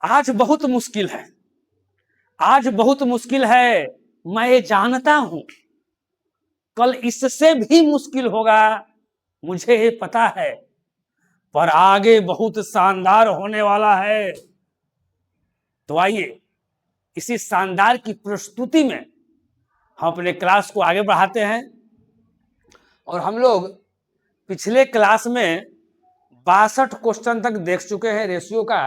आज बहुत मुश्किल है, आज बहुत मुश्किल है, मैं ये जानता हूं। कल इससे भी मुश्किल होगा, मुझे ये पता है। पर आगे बहुत शानदार होने वाला है। तो आइए इसी शानदार की प्रस्तुति में हम अपने क्लास को आगे बढ़ाते हैं। और हम लोग पिछले क्लास में 62 क्वेश्चन तक देख चुके हैं रेशियो का।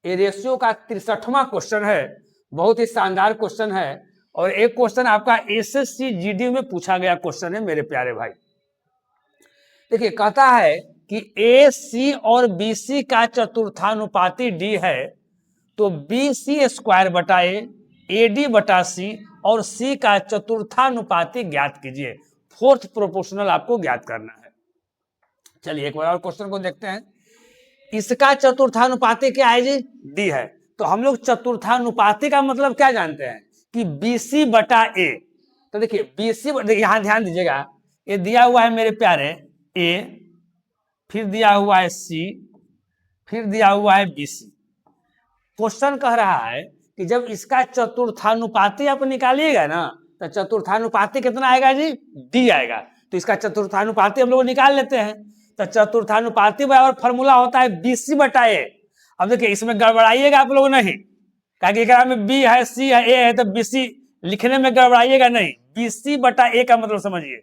ये रेशियो का 63वां क्वेश्चन है। बहुत ही शानदार क्वेश्चन है और एक क्वेश्चन आपका एसएससी जीडी में पूछा गया क्वेश्चन है मेरे प्यारे भाई। देखिए कहता है कि ए सी और बी सी का चतुर्थानुपाती डी है, तो बी सी स्क्वायर बटा ए डी बटा सी और सी का चतुर्थानुपाती ज्ञात कीजिए। फोर्थ प्रोपोर्शनल आपको ज्ञात करना है। चलिए एक बार और क्वेश्चन को देखते हैं। इसका चतुर्थानुपाती क्या है जी? डी है। तो हम लोग चतुर्थानुपाती का मतलब क्या जानते हैं कि बीसी बटा ए। तो देखिए बीसी, यहां ध्यान दीजिएगा, ये दिया हुआ है मेरे प्यारे ए, फिर दिया हुआ है सी, फिर दिया हुआ है बीसी। क्वेश्चन कह रहा है कि जब इसका चतुर्थानुपाती आप निकालिएगा ना, तो चतुर्थानुपाती कितना आएगा जी? डी आएगा। तो इसका चतुर्थानुपाती हम लोग निकाल लेते हैं। तो चतुर्थानुपाती बराबर फॉर्मूला होता है बीसी बटा ए। अब देखिए इसमें गड़बड़ाइएगा आप लोग नहीं, क्या में बी है, सी है, ए है, तो बीसी लिखने में गड़बड़ाइएगा नहीं। बीसी बटा ए का मतलब समझिए,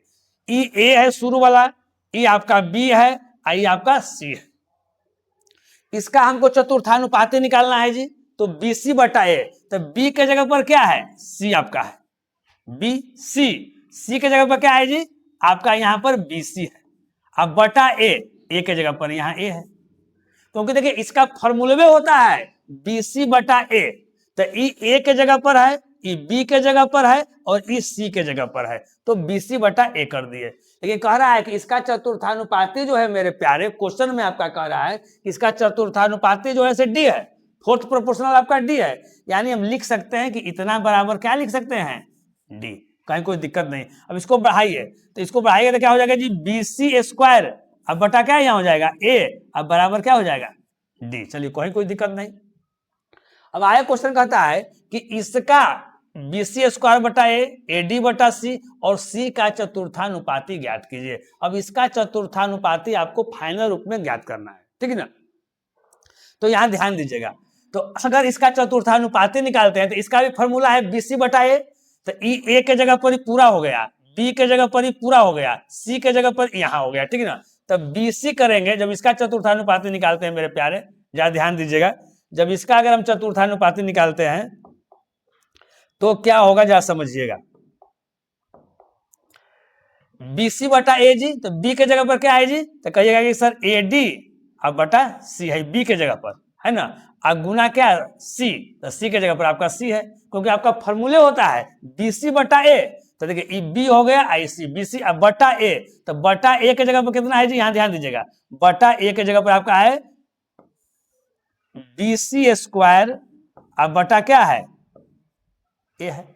ई ए है शुरू वाला, ई आपका बी है, आई आपका सी है। इसका हमको चतुर्थानुपाती निकालना है जी। तो बीसी बटा ए, तो बी के जगह पर क्या है? सी आपका है, बी सी। सी के जगह पर क्या है जी? आपका यहां पर बीसी है। अब बटा ए, ए के जगह पर यहां ए है, क्योंकि देखिए इसका फॉर्मूले में होता है बीसी बटा ए। तो ई ए के जगह पर है, ई बी के जगह पर है और ई सी के जगह पर है, तो बीसी बटा ए कर दिए। लेकिन कह रहा है कि इसका चतुर्थानुपाती जो है मेरे प्यारे, क्वेश्चन में आपका कह रहा है कि इसका चतुर्थानुपाती जो है से डी है, फोर्थ प्रोपोर्शनल आपका डी है। यानी हम लिख सकते हैं कि इतना बराबर क्या लिख सकते हैं? डी। कहीं कोई दिक्कत नहीं। अब इसको बढ़ाइए, तो इसको बढ़ाइए तो क्या हो जाएगा जी? बीसी स्क्वायर, अब बटा क्या यहाँ हो जाएगा? ए, अब बराबर क्या हो जाएगा? डी। चलिए कोई दिक्कत नहीं। अब आया क्वेश्चन कहता है कि इसका बीसी स्क्वायर बटा ए डी बटा सी और सी का चतुर्थानुपाती ज्ञात कीजिए। अब इसका चतुर्थानुपाती आपको फाइनल रूप में ज्ञात करना है, ठीक है ना? तो यहां ध्यान दीजिएगा, तो अगर इसका चतुर्थानुपाती निकालते हैं तो इसका भी फॉर्मूला है बीसी बटा ए। तो ई ए के जगह पर ही पूरा हो गया, बी के जगह पर ही पूरा हो गया, सी के जगह पर यहां हो गया, ठीक है ना? तब बीसी करेंगे जब इसका चतुर्थानुपाती निकालते हैं मेरे प्यारे, जरा ध्यान दीजिएगा। जब इसका अगर हम चतुर्थानुपाती निकालते हैं तो क्या होगा जरा समझिएगा। बीसी बटा ए जी, तो बी के जगह पर क्या है जी? तो कहिएगा कि सर ए डी अब बटा सी है, बी के जगह पर है ना, अब गुना क्या? सी, तो सी के जगह पर आपका सी है, क्योंकि आपका फॉर्मूले होता है बीसी बटा ए। तो देखिए बी हो गया आई सी, बी सी, अब बटा ए, तो बटा ए के जगह पर कितना है जी? यहां ध्यान दीजिएगा, बटा ए के जगह पर आपका है बीसी स्क्वायर, अब बटा क्या है? ए है।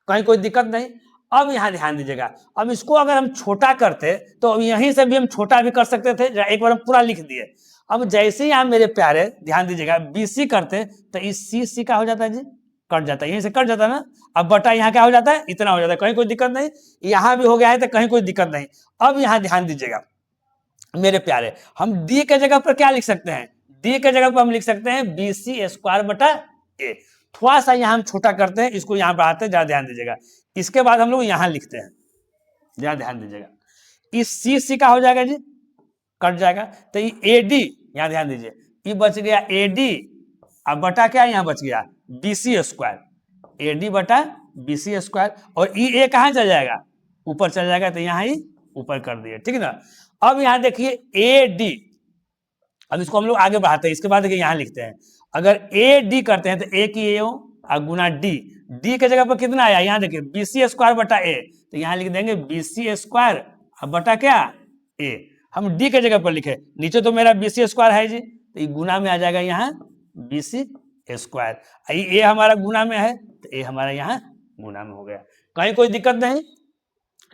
कहीं कोई दिक्कत नहीं। अब यहां ध्यान दीजिएगा, अब इसको अगर हम छोटा करते तो यहीं से भी हम छोटा भी कर सकते थे। एक बार हम पूरा लिख दिए। अब जैसे ही यहां मेरे प्यारे ध्यान दीजिएगा बीसी करते तो इस सी का हो जाता है जी, कट जाता है, यहीं से कट जाता है ना। अब बटा यहाँ क्या हो जाता है? इतना हो जाता है। कहीं कोई दिक्कत नहीं। यहां भी हो गया है तो कहीं कोई दिक्कत नहीं। अब यहां ध्यान दीजिएगा मेरे प्यारे, हम डी के जगह पर क्या लिख सकते हैं? डी के जगह पर हम लिख सकते हैं बीसी स्क्वायर बटा ए। थोड़ा सा यहां हम छोटा करते हैं, इसको यहां बढ़ाते हैं, जरा ध्यान दीजिएगा। इसके बाद हम लोग यहां लिखते हैं, जरा ध्यान दीजिएगा, इस सी का हो जाएगा जी, कट जाएगा। तो ये ए डी, यहां ध्यान दीजिए, ये बच गया ए डी, अब बटा क्या यहां बच गया? बीसी स्क्वायर, ए डी बटा बीसी स्क्वायर। और ई ए कहां चल जाएगा? ऊपर चल जाएगा, तो यहां ही ऊपर कर दिए, ठीक है ना। अब यहां देखिए ए डी, अब इसको हम लोग आगे बढ़ाते हैं। इसके बाद देखिए यहां लिखते हैं, अगर ए डी करते हैं तो ए की ए गुना डी, डी के जगह पर कितना आया? यहाँ देखिए बीसी स्क्वायर बटा ए, तो यहाँ लिख देंगे बीसी स्क्वायर अब बटा क्या? ए। हम डी के जगह पर लिखे, नीचे तो मेरा बीसी स्क्वायर है जी, तो ये गुना में आ जाएगा यहाँ बीसी स्क्वायर। ए हमारा गुना में है तो ए हमारा यहाँ गुना में हो गया। कहीं कोई दिक्कत नहीं।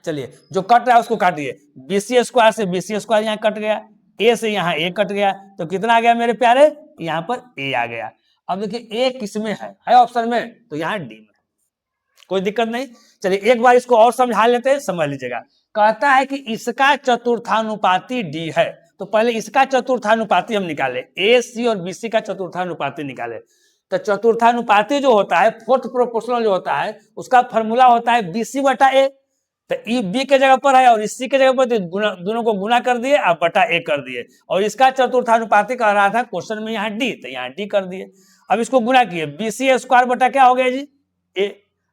चलिए जो कट रहा है उसको काटिए, बीसी स्क्वायर से बीसी स्क्वायर यहाँ कट गया, ए से यहाँ ए कट गया, तो कितना आ गया मेरे प्यारे? यहाँ पर ए आ गया। अब देखिए ए किस में है ऑप्शन में, तो यहाँ डी में, कोई दिक्कत नहीं। चलिए एक बार इसको और समझा लेते हैं, समझ लीजिएगा। कहता है कि इसका चतुर्थानुपाती डी है, तो पहले इसका चतुर्थानुपाती हम निकाले, ए सी और बी सी का चतुर्थानुपाती निकाले। तो चतुर्थानुपाती जो होता है, फोर्थ प्रोपोर्शनल जो होता है, उसका फॉर्मूला होता है बी सी बटा ए। तो ई बी के जगह पर है और इस सी के जगह पर, तो दोनों को गुना कर दिए और बटा ए कर दिए, और इसका चतुर्थानुपाती कह रहा था क्वेश्चन में यहाँ डी, तो यहाँ डी कर दिए। अब इसको गुना किए, बी सी स्क्वायर बटा क्या हो गया जी, ए।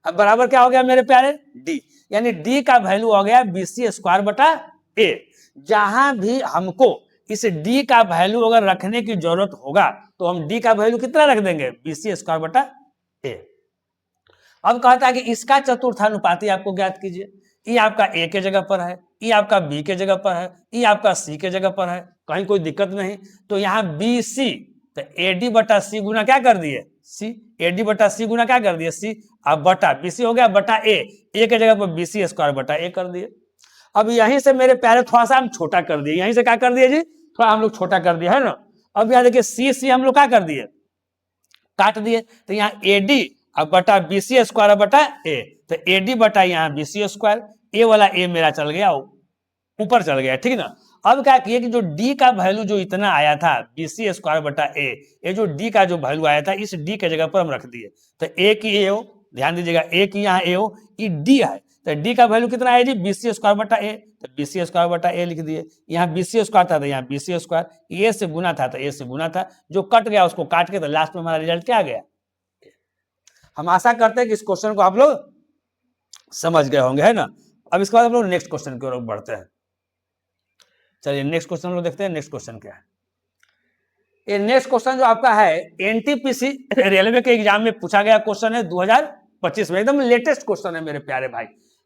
अब बराबर क्या हो गया मेरे प्यारे, डी, यानी डी का वैल्यू हो गया बी सी स्क्वायर बटा ए। जहां भी हमको इस डी का वैल्यू अगर रखने की जरूरत होगा तो हम डी का वैल्यू कितना रख देंगे, बी सी स्क्वायर बटा ए। अब कहता है कि इसका चतुर्थानुपाती आपको ज्ञात कीजिए। ई आपका ए के जगह पर है, ई आपका बी के जगह पर है, ई आपका सी के जगह पर है, कहीं कोई दिक्कत नहीं। तो यहाँ बी सी, तो ए डी बटा सी गुना क्या कर दिए, सी, ए डी बटा सी गुना क्या कर दिए, सी। अब बटा बी सी हो गया बटा ए के जगह पर बी सी स्क्वायर बटा ए कर दिए। अब यहीं से मेरे प्यारे थोड़ा सा हम छोटा कर दिए, यहीं से क्या कर दिए जी, थोड़ा हम लोग छोटा कर दिया है ना। अब यहाँ देखिए सी सी हम लोग क्या कर दिए, काट दिए। तो यहाँ ए डी अब बटा बी सी स्क्वायर बटा ए, तो ए डी बटा यहाँ बी सी स्क्वायर, ए वाला ए मेरा चल गया ऊपर चल गया, ठीक ना। अब क्या किए कि जो डी का वैल्यू जो इतना आया था बी सी स्क्वायर बटा ए, ये जो डी का जो वैल्यू आया था इस डी के जगह पर हम रख दिए। तो ए की ए हो, ध्यान दीजिएगा, ए की यहाँ ए हो, ये डी है, तो डी का वैल्यू कितना है जी, बी सी स्क्वायर बटा ए, तो बी सी स्क्वायर बटा ए लिख दिए। यहाँ बी सी स्क्वायर था तो यहाँ बी सी स्क्वायर, ए से गुना था तो ए से गुना था, जो कट गया उसको काट के, तो लास्ट में हमारा रिजल्ट क्या आ गया। हम आशा करते हैं कि इस क्वेश्चन को आप लोग समझ गए होंगे, है ना। अब इसके बाद हम लोग नेक्स्ट क्वेश्चन की ओर बढ़ते हैं। चलिए नेक्स्ट क्वेश्चन लोग देखते हैं, नेक्स्ट क्वेश्चन क्या है। ये नेक्स्ट क्वेश्चन जो आपका है एनटीपीसी रेलवे के एग्जाम में पूछा गया क्वेश्चन है 2025 में, एकदम लेटेस्ट क्वेश्चन है मेरे प्यारे भाई।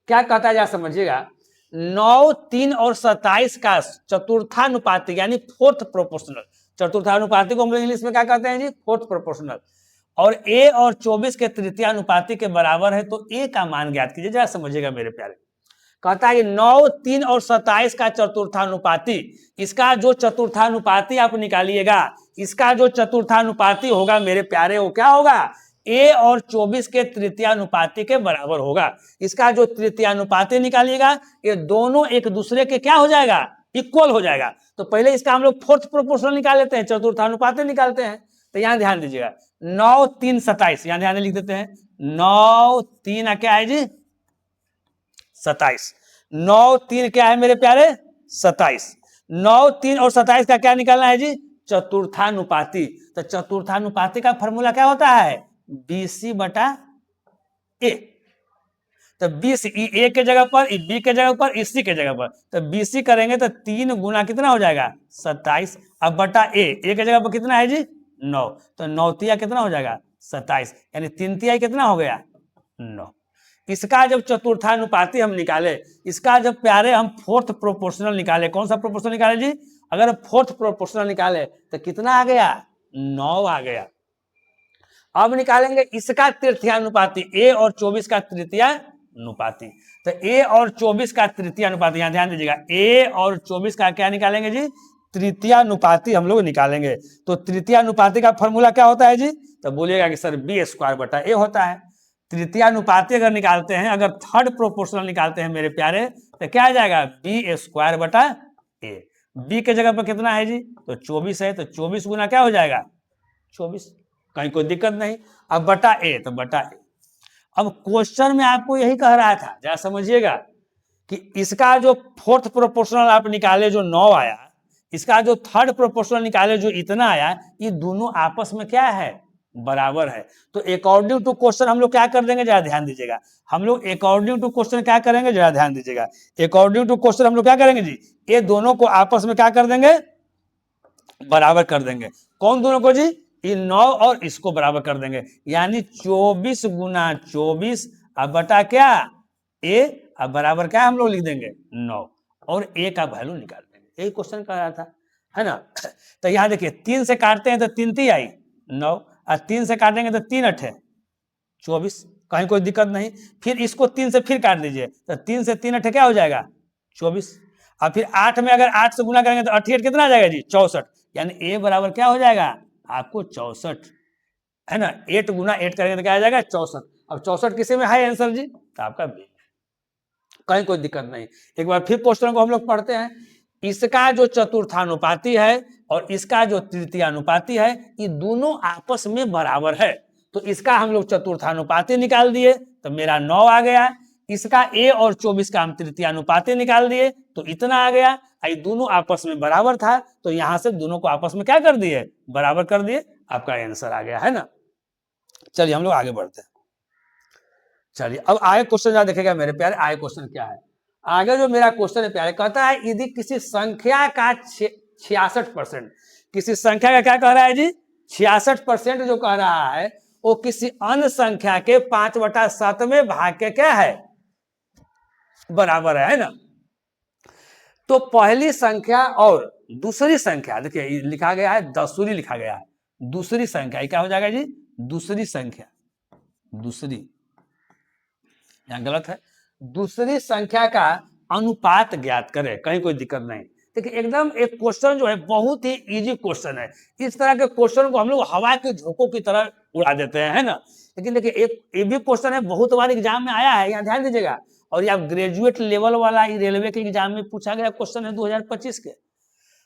क्या कहता है, समझिएगा, 9, 3 और 27 का चतुर्थानुपाती यानी फोर्थ प्रोपोर्शनल, चतुर्थानुपाती को हम लोग इंग्लिश में क्या कहते हैं जी, फोर्थ प्रोपोर्शनल, और ए और 24 के तृतीयानुपाती के बराबर है, तो ए का मान ज्ञात कीजिए। जरा समझिएगा मेरे प्यारे। कहता है कि 9, 3 और 27 का चतुर्थानुपाती, इसका जो चतुर्थानुपाती आप निकालिएगा, इसका जो चतुर्थानुपाती होगा मेरे प्यारे, वो क्या होगा, ए और 24 के तृतीयानुपाती के बराबर होगा। इसका जो तृतीयानुपाती निकालिएगा, ये दोनों एक दूसरे के क्या हो जाएगा, इक्वल हो जाएगा। तो पहले इसका हम लोग फोर्थ प्रोपोर्शनल निकाल लेते हैं, चतुर्थानुपाती निकालते हैं। तो यहाँ ध्यान दीजिएगा, 9, 3, 27, यहाँ ध्यान लिख देते हैं, 9, 3 क्या है जी, 27, 9, 3 क्या है मेरे प्यारे, 27, 9, 3 और 27 का क्या निकालना है जी, चतुर्थानुपाती। तो चतुर्थानुपाती का फॉर्मूला क्या होता है, बी सी बटा ए। तो बी सी, ए के जगह पर, बी के जगह पर, सी के जगह पर, तो बी सी करेंगे तो 3 गुना कितना हो जाएगा, 27, अब बटा ए के जगह पर कितना है जी, 9, तो 9 तिया कितना हो जाएगा, 27, यानी 3 तिया कितना हो गया, 9। इसका जब चतुर्थानुपाती हम निकाले, इसका जब प्यारे हम फोर्थ प्रोपोर्शनल निकाले, कौन सा प्रोपोर्शनल निकाले जी, अगर फोर्थ प्रोपोर्शनल निकाले तो कितना आ गया, 9 आ गया। अब निकालेंगे इसका तृतीयानुपाती, ए और 24 का तृतीयानुपाती। तो ए और 24 का तृतीयानुपाती, यहाँ ध्यान दीजिएगा, ए और 24 का क्या निकालेंगे जी, तृतीयानुपाती हम लोग निकालेंगे। तो तृतीयानुपाती का फॉर्मूला क्या होता है जी, तो बोलिएगा कि सर बी स्क्वायर बटा ए होता है। तृतीयानुपाती अगर निकालते हैं, अगर थर्ड प्रोपोर्शनल निकालते हैं मेरे प्यारे, तो क्या आ जाएगा, बी स्क्वायर बटा ए। बी के जगह पर कितना है जी, तो 24 है, तो 24 गुना क्या हो जाएगा, 24, कहीं कोई दिक्कत नहीं। अब बटा ए, तो बटा ए। अब क्वेश्चन में आपको यही कह रहा था, जरा समझिएगा, कि इसका जो फोर्थ प्रोपोर्शनल आप निकाले जो 9 आया, इसका जो थर्ड प्रोपोर्शनल निकाले जो इतना आया, ये दोनों आपस में क्या है, बराबर है। तो अकॉर्डिंग टू क्वेश्चन हम लोग क्या कर देंगे, जरा ध्यान दीजिएगा, हम लोग अकॉर्डिंग टू क्वेश्चन क्या करेंगे, जरा ध्यान दीजिएगा, अकॉर्डिंग टू क्वेश्चन हम लोग क्या करेंगे जी, ये दोनों को आपस में क्या कर देंगे, बराबर कर देंगे। कौन दोनों को जी, ये 9 और इसको बराबर कर देंगे, यानी 24 गुना 24 अब बटा क्या ए, अब बराबर क्या हम लोग लिख देंगे 9, और ए का वैल्यू निकाल देंगे। यही क्वेश्चन कर रहा था, है ना। तो यहाँ देखिए 3 से काटते हैं तो 3 ती आई 9, और 3 से काटेंगे तो 3 8 24, कहीं कोई दिक्कत नहीं। फिर इसको 3 से फिर काट दीजिए, तो 3 से 3 8 क्या हो जाएगा 24, और फिर 8 में अगर 8 से गुना करेंगे तो 8 कितना आ जाएगा जी 64, यानी ए बराबर क्या हो जाएगा आपको 64, है ना, 8 गुना 8 करेंगे तो क्या आ जाएगा 64। अब 64 किसी में है आंसर जी, तो आपका बी, कहीं कोई दिक्कत नहीं। एक बार फिर क्वेश्चन को हम लोग पढ़ते हैं। इसका जो चतुर्थानुपाती है और इसका जो तृतीयानुपाती है, ये दोनों आपस में बराबर है, तो इसका हम लोग चतुर्थानुपाती निकाल दिए तो मेरा 9 आ गया। इसका ए और 24 का हम तृतीयानुपाती निकाल दिए तो इतना आ गया। ये दोनों आपस में बराबर था, तो यहां से दोनों को आपस में क्या कर दिए, बराबर कर दिए, आपका आंसर आ गया, है ना। चलिए हम लोग आगे बढ़ते हैं। चलिए अब आगे क्वेश्चन जरा देखेगा मेरे प्यारे, आगे क्वेश्चन क्या है। आगे जो मेरा क्वेश्चन है प्यारे, कहता है यदि किसी संख्या का 66%, किसी संख्या का क्या कह रहा है जी, 66% जो कह रहा है वो किसी अन्य संख्या के 5/7 भाग के क्या है, बराबर है ना। तो पहली संख्या और दूसरी संख्या, देखिए लिखा गया है दसूरी, लिखा गया है दूसरी संख्या, क्या हो जाएगा जी, दूसरी संख्या, दूसरी, यहां गलत है, दूसरी संख्या का अनुपात ज्ञात करें, कहीं कोई दिक्कत नहीं। देखिए एकदम एक क्वेश्चन जो है बहुत ही इजी क्वेश्चन है। इस तरह के क्वेश्चन को हम लोग हवा के झोंकों की तरह उड़ा देते हैं, है ना। लेकिन देखिए एक ये भी क्वेश्चन है, बहुत बार एग्जाम में आया है, यहाँ ध्यान दीजिएगा। और ये ग्रेजुएट लेवल वाला रेलवे के एग्जाम में पूछा गया क्वेश्चन है 2025 के,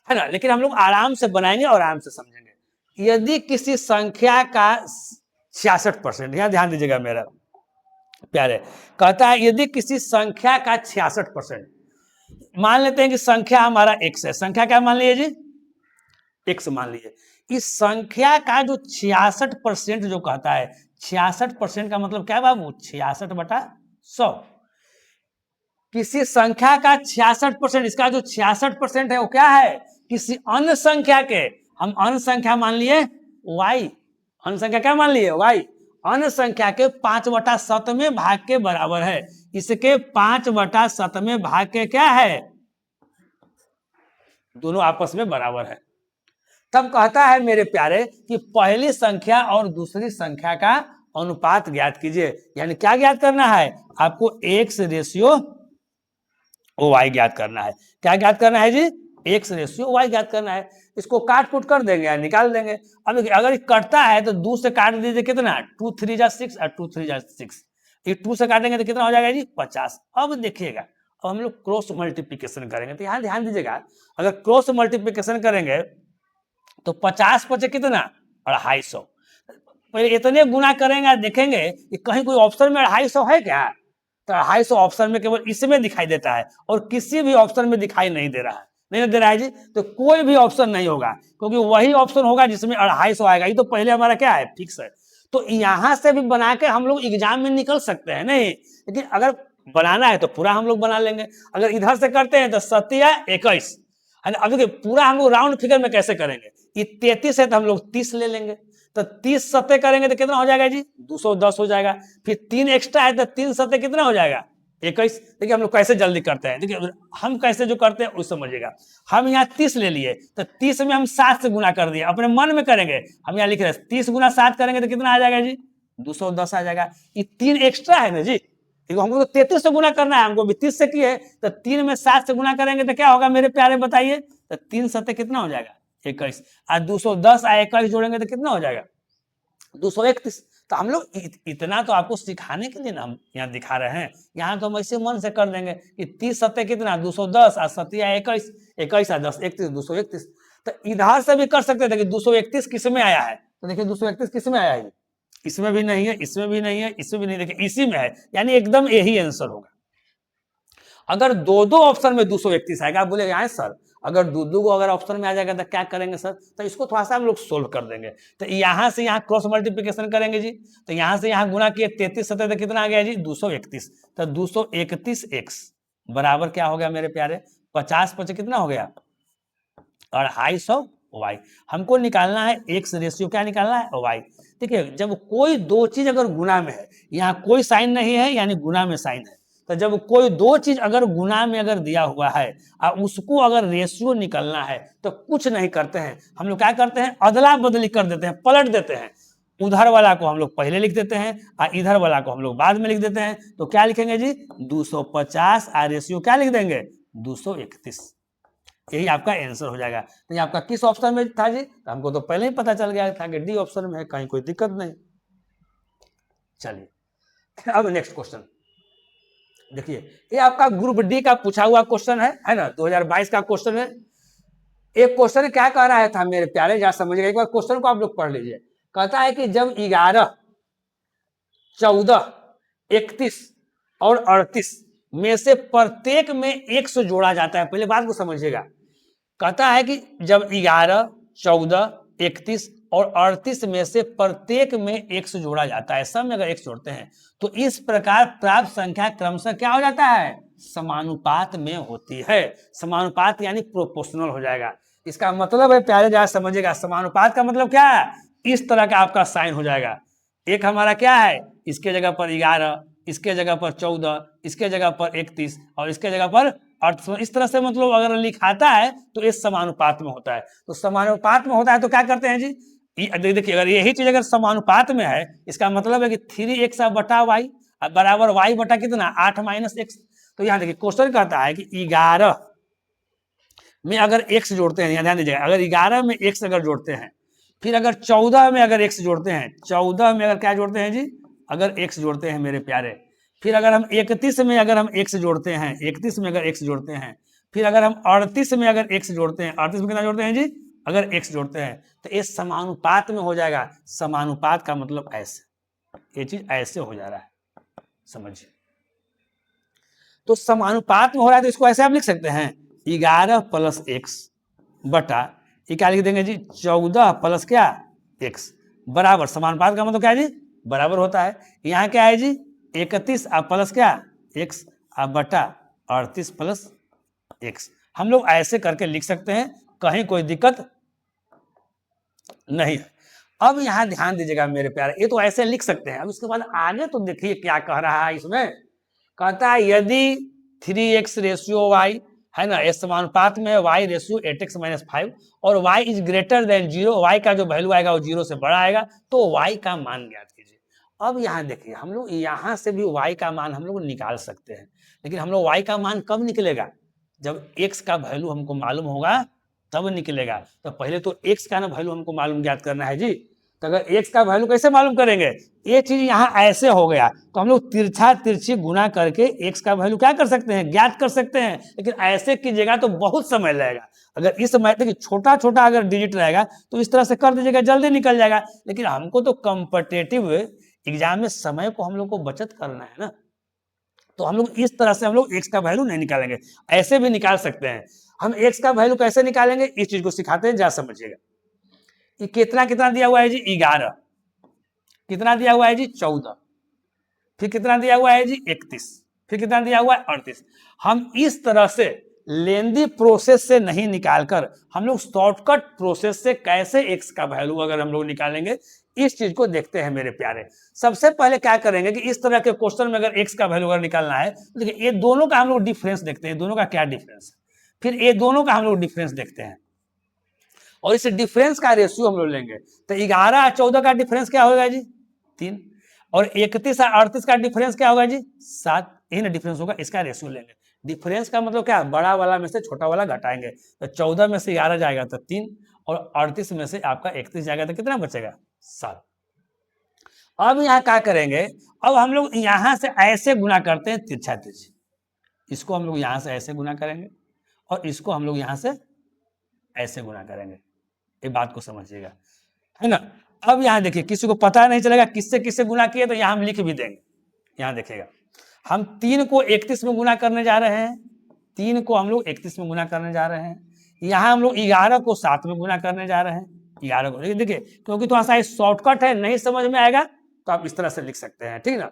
है ना। लेकिन हम लोग आराम से बनाएंगे और आराम से समझेंगे। यदि किसी संख्या का 66%, यहाँ ध्यान दीजिएगा मेरा प्यारे, कहता है यदि किसी संख्या का 66%, मान लेते हैं कि संख्या हमारा x है, संख्या क्या मान लीजिए जी, x मान लीजिए। इस संख्या का जो 66% जो कहता है, 66% का मतलब क्या बाबू, 66/100। किसी संख्या का 66%, इसका जो 66% है वो क्या है, किसी अन्य संख्या के, हम अन्य संख्या मान लिए y, अन्य संख्या क्या मान लिए y, अन्य संख्या के 5/7 भाग के बराबर है। इसके 5/7 भाग के क्या है, दोनों आपस में बराबर है। तब कहता है मेरे प्यारे कि पहली संख्या और दूसरी संख्या का अनुपात ज्ञात कीजिए। यानी क्या ज्ञात करना है आपको, x/y ज्ञात करना है। क्या ज्ञात करना है जी, x/y ज्ञात करना है। इसको काट कुट कर देंगे या निकाल देंगे। अब अगर कटता है तो 2 से काट दीजिए, कितना, 2 3 जा 6 और 2 3 जा 6, ये 2 से काटेंगे तो कितना हो जाएगा जी, 50। अब देखिएगा, अब हम लोग क्रॉस मल्टीप्लिकेशन करेंगे, तो यहाँ ध्यान दीजिएगा, अगर क्रॉस मल्टीप्लिकेशन करेंगे तो 50 पचे कितना, 250। पहले इतने गुना करेंगे, देखेंगे कि कहीं कोई ऑप्शन में 250 है क्या, तो 250 ऑप्शन में केवल इसमें दिखाई देता है और किसी भी ऑप्शन में दिखाई नहीं दे रहा है, नहीं दे रहा है जी। तो कोई भी ऑप्शन नहीं होगा, क्योंकि वही ऑप्शन होगा जिसमें 250 आएगा। ये तो पहले हमारा क्या है, फिक्स है। तो यहां से भी बना के हम लोग एग्जाम में निकल सकते हैं, नहीं, लेकिन अगर बनाना है तो पूरा हम लोग बना लेंगे। अगर इधर से करते हैं तो 7×21, अब देखिए पूरा हम लोग राउंड फिगर में कैसे करेंगे, ये 33 है तो हम लोग 30 ले लेंगे, तो 30 सत्ते करेंगे तो कितना हो जाएगा जी, 210 हो जाएगा। फिर 3 एक्स्ट्रा है तो 3 सत्ते कितना हो जाएगा, 21। देखिए हम लोग कैसे जल्दी करते हैं, देखिए हम कैसे जो करते हैं उस समझिएगा। हम यहाँ 30 ले लिए तो 30 में हम 7 से गुना कर दिए, अपने मन में करेंगे। हम यहाँ लिख रहे हैं 30 × 7 करेंगे तो कितना आ जाएगा जी, 210 आ जाएगा। ये 3 एक्स्ट्रा है ना जी, देखो हमको तो 33 से गुना करना है, हमको भी 30 से किए, तो 3 में 7 से गुना करेंगे तो क्या होगा मेरे प्यारे बताइए, तो 3 सत्ते कितना हो जाएगा, 21। और 210 और 21 जोड़ेंगे तो कितना हो जाएगा, 231। तो हम लोग इतना तो आपको सिखाने के लिए ना हम यहाँ दिखा रहे हैं। यहाँ तो हम ऐसे मन से कर देंगे कि 30 सत्ते कितना, 210 और 7 21, 21 और 10 31, 231। तो इधर से भी कर सकते थे कि 231 किस में आया है, तो देखिए 231 किस में आया है, इसमें भी नहीं है, इसमें भी नहीं है, इसमें भी नहीं, देखिए इसी में है, यानी एकदम यही आंसर होगा। अगर दो ऑप्शन में 231 आएगा, आप बोले यहाँ सर अगर दो को अगर ऑप्शन में आ जाएगा तो क्या करेंगे सर, तो इसको थोड़ा सा हम लोग सोल्व कर देंगे। तो यहाँ से यहाँ क्रॉस मल्टीप्लिकेशन करेंगे जी, तो यहाँ से यहाँ गुना किए 33 सत्तर तो कितना आ गया जी, 231। तो 231x बराबर क्या हो गया मेरे प्यारे, 50 पचे कितना हो गया, 250y। हमको निकालना है x/, क्या निकालना है, y। देखिए जब कोई दो चीज अगर गुना में है, यहाँ कोई साइन नहीं है यानी गुना में साइन है, तो जब कोई दो चीज अगर गुना में अगर दिया हुआ है और उसको अगर रेशियो निकलना है तो कुछ नहीं करते हैं हम लोग, क्या करते हैं, अदला बदली कर देते हैं, पलट देते हैं। उधर वाला को हम लोग पहले लिख देते हैं और इधर वाला को हम लोग बाद में लिख देते हैं। तो क्या लिखेंगे जी, 250 और रेशियो क्या लिख देंगे, 231। यही आपका आंसर हो जाएगा। तो ये आपका किस ऑप्शन में था जी? तो हमको तो पहले ही पता चल गया था कि डी ऑप्शन में है, कहीं कोई दिक्कत नहीं। चलिए अब नेक्स्ट क्वेश्चन देखिए, ये आपका ग्रुप डी का पूछा हुआ क्वेश्चन है ना, 2022 का क्वेश्चन है। एक क्वेश्चन क्या कह रहा था मेरे प्यारे, जरा समझिएगा, एक बार क्वेश्चन को आप लोग पढ़ लीजिए। कहता है कि जब 11, 14, 31 और 38 में से प्रत्येक में 100 जोड़ा जाता है, पहले बात को समझिएगा। कहता है कि जब 11, 14, 31 और 38 में से प्रत्येक में 100 जोड़ा जाता है, सब में अगर 100 जोड़ते हैं तो इस प्रकार प्राप्त संख्या क्रमशः क्या हो जाता है? समानुपात में होती है। समानुपात यानी प्रोपोर्शनल हो जाएगा। इसका मतलब है प्यारे जरा समझिएगा, समानुपात का मतलब क्या है? इस तरह का आपका साइन हो जाएगा। एक हमारा क्या है, इसके जगह पर 11, इसके जगह पर 14, इसके जगह पर 31 और इसके जगह पर 38, इस तरह से मतलब अगर लिखाता है तो इस समानुपात में होता है। तो समानुपात में होता है तो क्या करते हैं जी, देखिए अगर यही चीज अगर समानुपात में है, इसका मतलब है कि 3x बटा वाई बराबर वाई बटा कितना, 8 माइनस एक्स। तो यहाँ देखिए क्वेश्चन कहता है कि 11 में अगर x जोड़ते हैं, ध्यान दीजिएगा, अगर 11 में x अगर जोड़ते हैं, फिर अगर 14 में अगर x जोड़ते हैं, 14 में अगर क्या जोड़ते हैं जी, अगर x जोड़ते हैं मेरे प्यारे, फिर अगर हम 31 में अगर हम x जोड़ते हैं, 31 में अगर x जोड़ते हैं, फिर अगर हम 38 में अगर x जोड़ते हैं, 38 में कितना जोड़ते हैं जी, अगर x जोड़ते हैं, तो ये समानुपात में हो जाएगा। समानुपात का मतलब ऐसे, ये चीज ऐसे हो जा रहा है, समझिए। तो समानुपात में हो रहा है तो इसको ऐसे आप लिख सकते हैं, 11 प्लस x बटा ये क्या लिख देंगे जी, 14 प्लस क्या x बराबर, समानुपात का मतलब क्या है जी, बराबर होता है। यहाँ क्या है जी, 31 प्लस क्या x बटा 38 प्लस x। हम लोग ऐसे करके लिख सकते हैं, कहीं कोई दिक्कत नहीं है। अब यहाँ ध्यान दीजिएगा मेरे प्यारे, ये तो ऐसे लिख सकते हैं। अब इसके बाद आगे तो देखिए क्या कह रहा है इसमें। कहता है यदि 3x रेशियो y है ना, इस समानुपात में y रेशियो 8x माइनस 5 और y is greater than 0, y का जो वैल्यू आएगा वो 0 से बड़ा आएगा, तो y का मान ज्ञात कीजिए। अब यहाँ देखिए, हम लोग यहाँ से भी y का मान हम लोग निकाल सकते हैं, लेकिन हम लोग y का मान कब निकलेगा, जब x का वैल्यू हमको मालूम होगा तब निकलेगा। तो पहले तो x का ना वैल्यू हमको मालूम ज्ञात करना है जी। तो अगर x का वैल्यू कैसे मालूम करेंगे, ये चीज यहाँ ऐसे हो गया तो हम लोग तिरछा तिरछी गुना करके x का वैल्यू क्या कर सकते हैं, ज्ञात कर सकते हैं। लेकिन ऐसे कीजिएगा तो बहुत समय लगेगा। अगर इस समय देखिए छोटा छोटा अगर डिजिट रहेगा तो इस तरह से कर दीजिएगा, जल्दी निकल जाएगा। लेकिन हमको तो कॉम्पिटिटिव एग्जाम में समय को हम लोग को बचत करना है ना, तो हम लोग इस तरह से हम लोग x का वैल्यू नहीं निकालेंगे, ऐसे भी निकाल सकते हैं। हम x का वैल्यू कैसे निकालेंगे, इस चीज को सिखाते हैं, जा समझिएगा। ये कितना कितना दिया हुआ है जी, 11, कितना दिया हुआ है जी 14, फिर कितना दिया हुआ है जी 31, फिर कितना दिया हुआ है 38। हम इस तरह से लेंदी प्रोसेस से नहीं निकालकर हम लोग शॉर्टकट प्रोसेस से कैसे x का वैल्यू अगर हम लोग निकालेंगे, इस चीज को देखते हैं मेरे प्यारे। सबसे पहले क्या करेंगे कि इस तरह के क्वेश्चन में अगर x का वैल्यू अगर निकालना है, देखिए ये दोनों का हम लोग डिफरेंस देखते हैं, दोनों का क्या डिफरेंस है, फिर ये दोनों का हम लोग डिफरेंस देखते हैं और इस डिफरेंस का रेशियो हम लोग लेंगे। तो 11 और 14 का डिफरेंस क्या होगा जी 3, और 31 और 38 का डिफरेंस क्या होगा जी 7, यही ना डिफरेंस होगा, इसका रेशियो लेंगे। डिफरेंस का मतलब क्या, बड़ा वाला में से छोटा वाला घटाएंगे। तो 14 में से 11 जाएगा तो 3, और 38 में से आपका 31 जाएगा तो कितना बचेगा 7। अब यहाँ क्या करेंगे, अब हम लोग यहाँ से ऐसे गुना करते हैं तिरछा तिरछी, इसको हम लोग यहाँ से ऐसे गुना करेंगे और इसको हम लोग यहाँ से ऐसे गुना करेंगे। ये बात को समझिएगा, है ना। अब यहाँ देखिए, किसी को पता नहीं चलेगा किससे किससे गुना किए, तो यहाँ हम लिख भी देंगे। यहाँ देखिएगा, हम 3 को 31 में गुना करने जा रहे हैं, 3 को हम लोग 31 में गुना करने जा रहे हैं। यहाँ हम लोग 11 को 7 में गुना करने जा रहे हैं, 11 को। देखिए क्योंकि थोड़ा सा शॉर्टकट है, नहीं समझ में आएगा तो आप इस तरह से लिख सकते हैं, ठीक ना।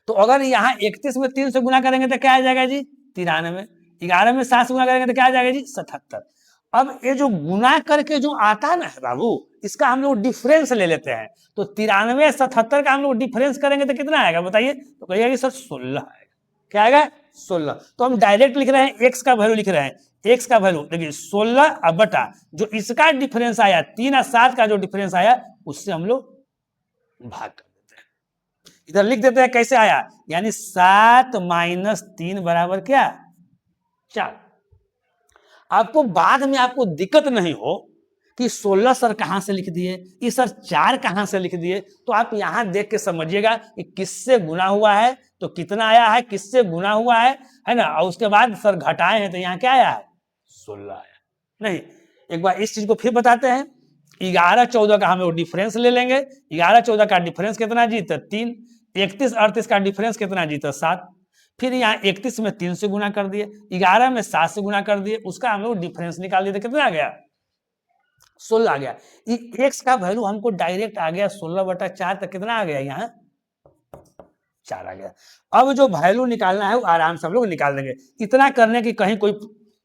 तो अगर यहाँ 31 में 3 से गुना करेंगे तो क्या आ जाएगा जी 93, 11 में 7 से गुना करेंगे तो क्या आ जाएगा जी 77। अब ये जो गुना करके जो आता ना है बाबू, इसका हम लोग डिफरेंस ले लेते हैं। तो 93 77 का हम लोग डिफरेंस करेंगे तो कितना आएगा बताइए, तो कहिएगा कि सर 16 आएगा। क्या आएगा 16। तो हम डायरेक्ट लिख रहे हैं, एक्स का वैल्यू लिख रहे हैं, एक्स का वैल्यू देखिए 16 बटा जो इसका डिफरेंस आया 3 और 7 का जो डिफरेंस आया उससे हम लोग भाग कर देते हैं। इधर लिख देते हैं कैसे आया, यानी 7 - 3 बराबर क्या 4। आपको बाद में आपको दिक्कत नहीं हो कि 16 सर कहां से लिख दिए, ये सर 4 कहां से लिख दिए, तो आप यहां देख के समझिएगा कि किससे गुना हुआ है तो कितना आया है, किससे गुना हुआ है ना, और उसके बाद सर घटाए हैं तो यहाँ क्या आया है, 16 आया। नहीं, एक बार इस चीज को फिर बताते हैं। 11-14 का हमें वो डिफरेंस ले लेंगे। 11-14 का डिफरेंस कितना जी, तो 3। 31-38 का डिफरेंस कितना जी, तो 7। फिर यहाँ 31 में 3 से गुना कर दिए, 11 में 7 से गुना कर दिए, उसका हम लोग डिफरेंस निकाल दिए तो कितना आ गया, 16 आ गया। एक्स का वैल्यू हमको डायरेक्ट आ गया 16/4, तो कितना आ गया यहाँ 4 आ गया। अब जो वैल्यू निकालना है वो आराम से हम लोग निकाल देंगे, इतना करने की कहीं कोई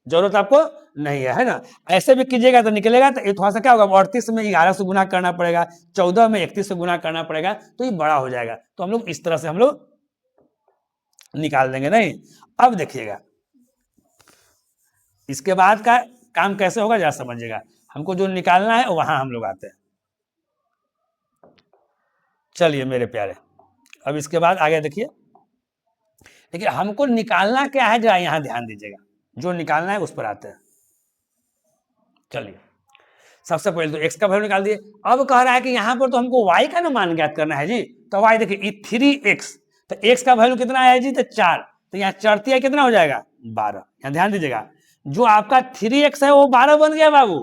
जरूरत आपको नहीं है ना। ऐसे भी कीजिएगा तो निकलेगा, तो थोड़ा सा क्या होगा, 38 में 11 से गुना करना पड़ेगा, 14 में 31 से गुना करना पड़ेगा, तो ये बड़ा हो जाएगा। तो हम लोग इस तरह से हम लोग निकाल देंगे। नहीं, अब देखिएगा इसके बाद का काम कैसे होगा जरा समझिएगा। हमको जो निकालना है वहां हम लोग आते हैं। चलिए मेरे प्यारे, अब इसके बाद आगे देखिए, देखिए हमको निकालना क्या है जरा यहां ध्यान दीजिएगा, जो निकालना है उस पर आते हैं। चलिए सबसे पहले तो x का वैल्यू निकाल दिए। अब कह रहा है कि यहां पर तो हमको y का ना मान ज्ञात करना है जी, तो y देखिए 3x, तो x का वैल्यू कितना आया जी, तो 4, तो यहाँ चढ़ती कितना हो जाएगा 12। यहाँ ध्यान दीजिएगा, जो आपका 3x है वो 12 बन गया बाबू,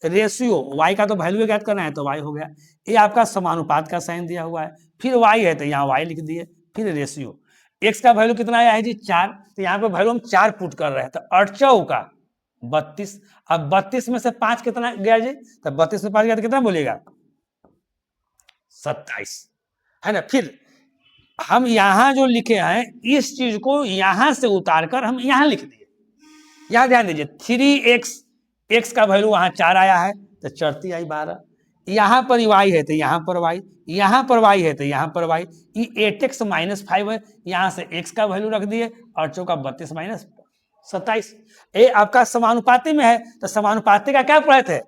रेशियो y का तो वैल्यू ज्ञात करना है तो y हो गया। ये आपका समानुपात का साइन दिया हुआ है, फिर y है तो यहाँ y लिख दिए, फिर रेशियो। x का वैल्यू कितना आया है जी 4, तो यहाँ पे वैल्यू हम 4 पुट कर रहे हैं, तो 8 चौका 32। अब 32 में से 5 कितना गया जी, तो 32 में 5 गया तो कितना बोलिएगा 27, है ना। फिर हम यहां जो लिखे हैं इस चीज को यहां से उतार कर हम यहां लिख दिए। यहां ध्यान दीजिए 3x, x का वैल्यू वहां 4 आया है तो चढ़ती आई 12, यहां पर y है तो यहां पर y, यहां पर y है तो यहां पर y, ये 8x - 5 है, यहां से x का वैल्यू रख दिए और चौका 32 - 27। ये आपका समानुपाती में है, तो समानुपाती का क्या पढ़े थे,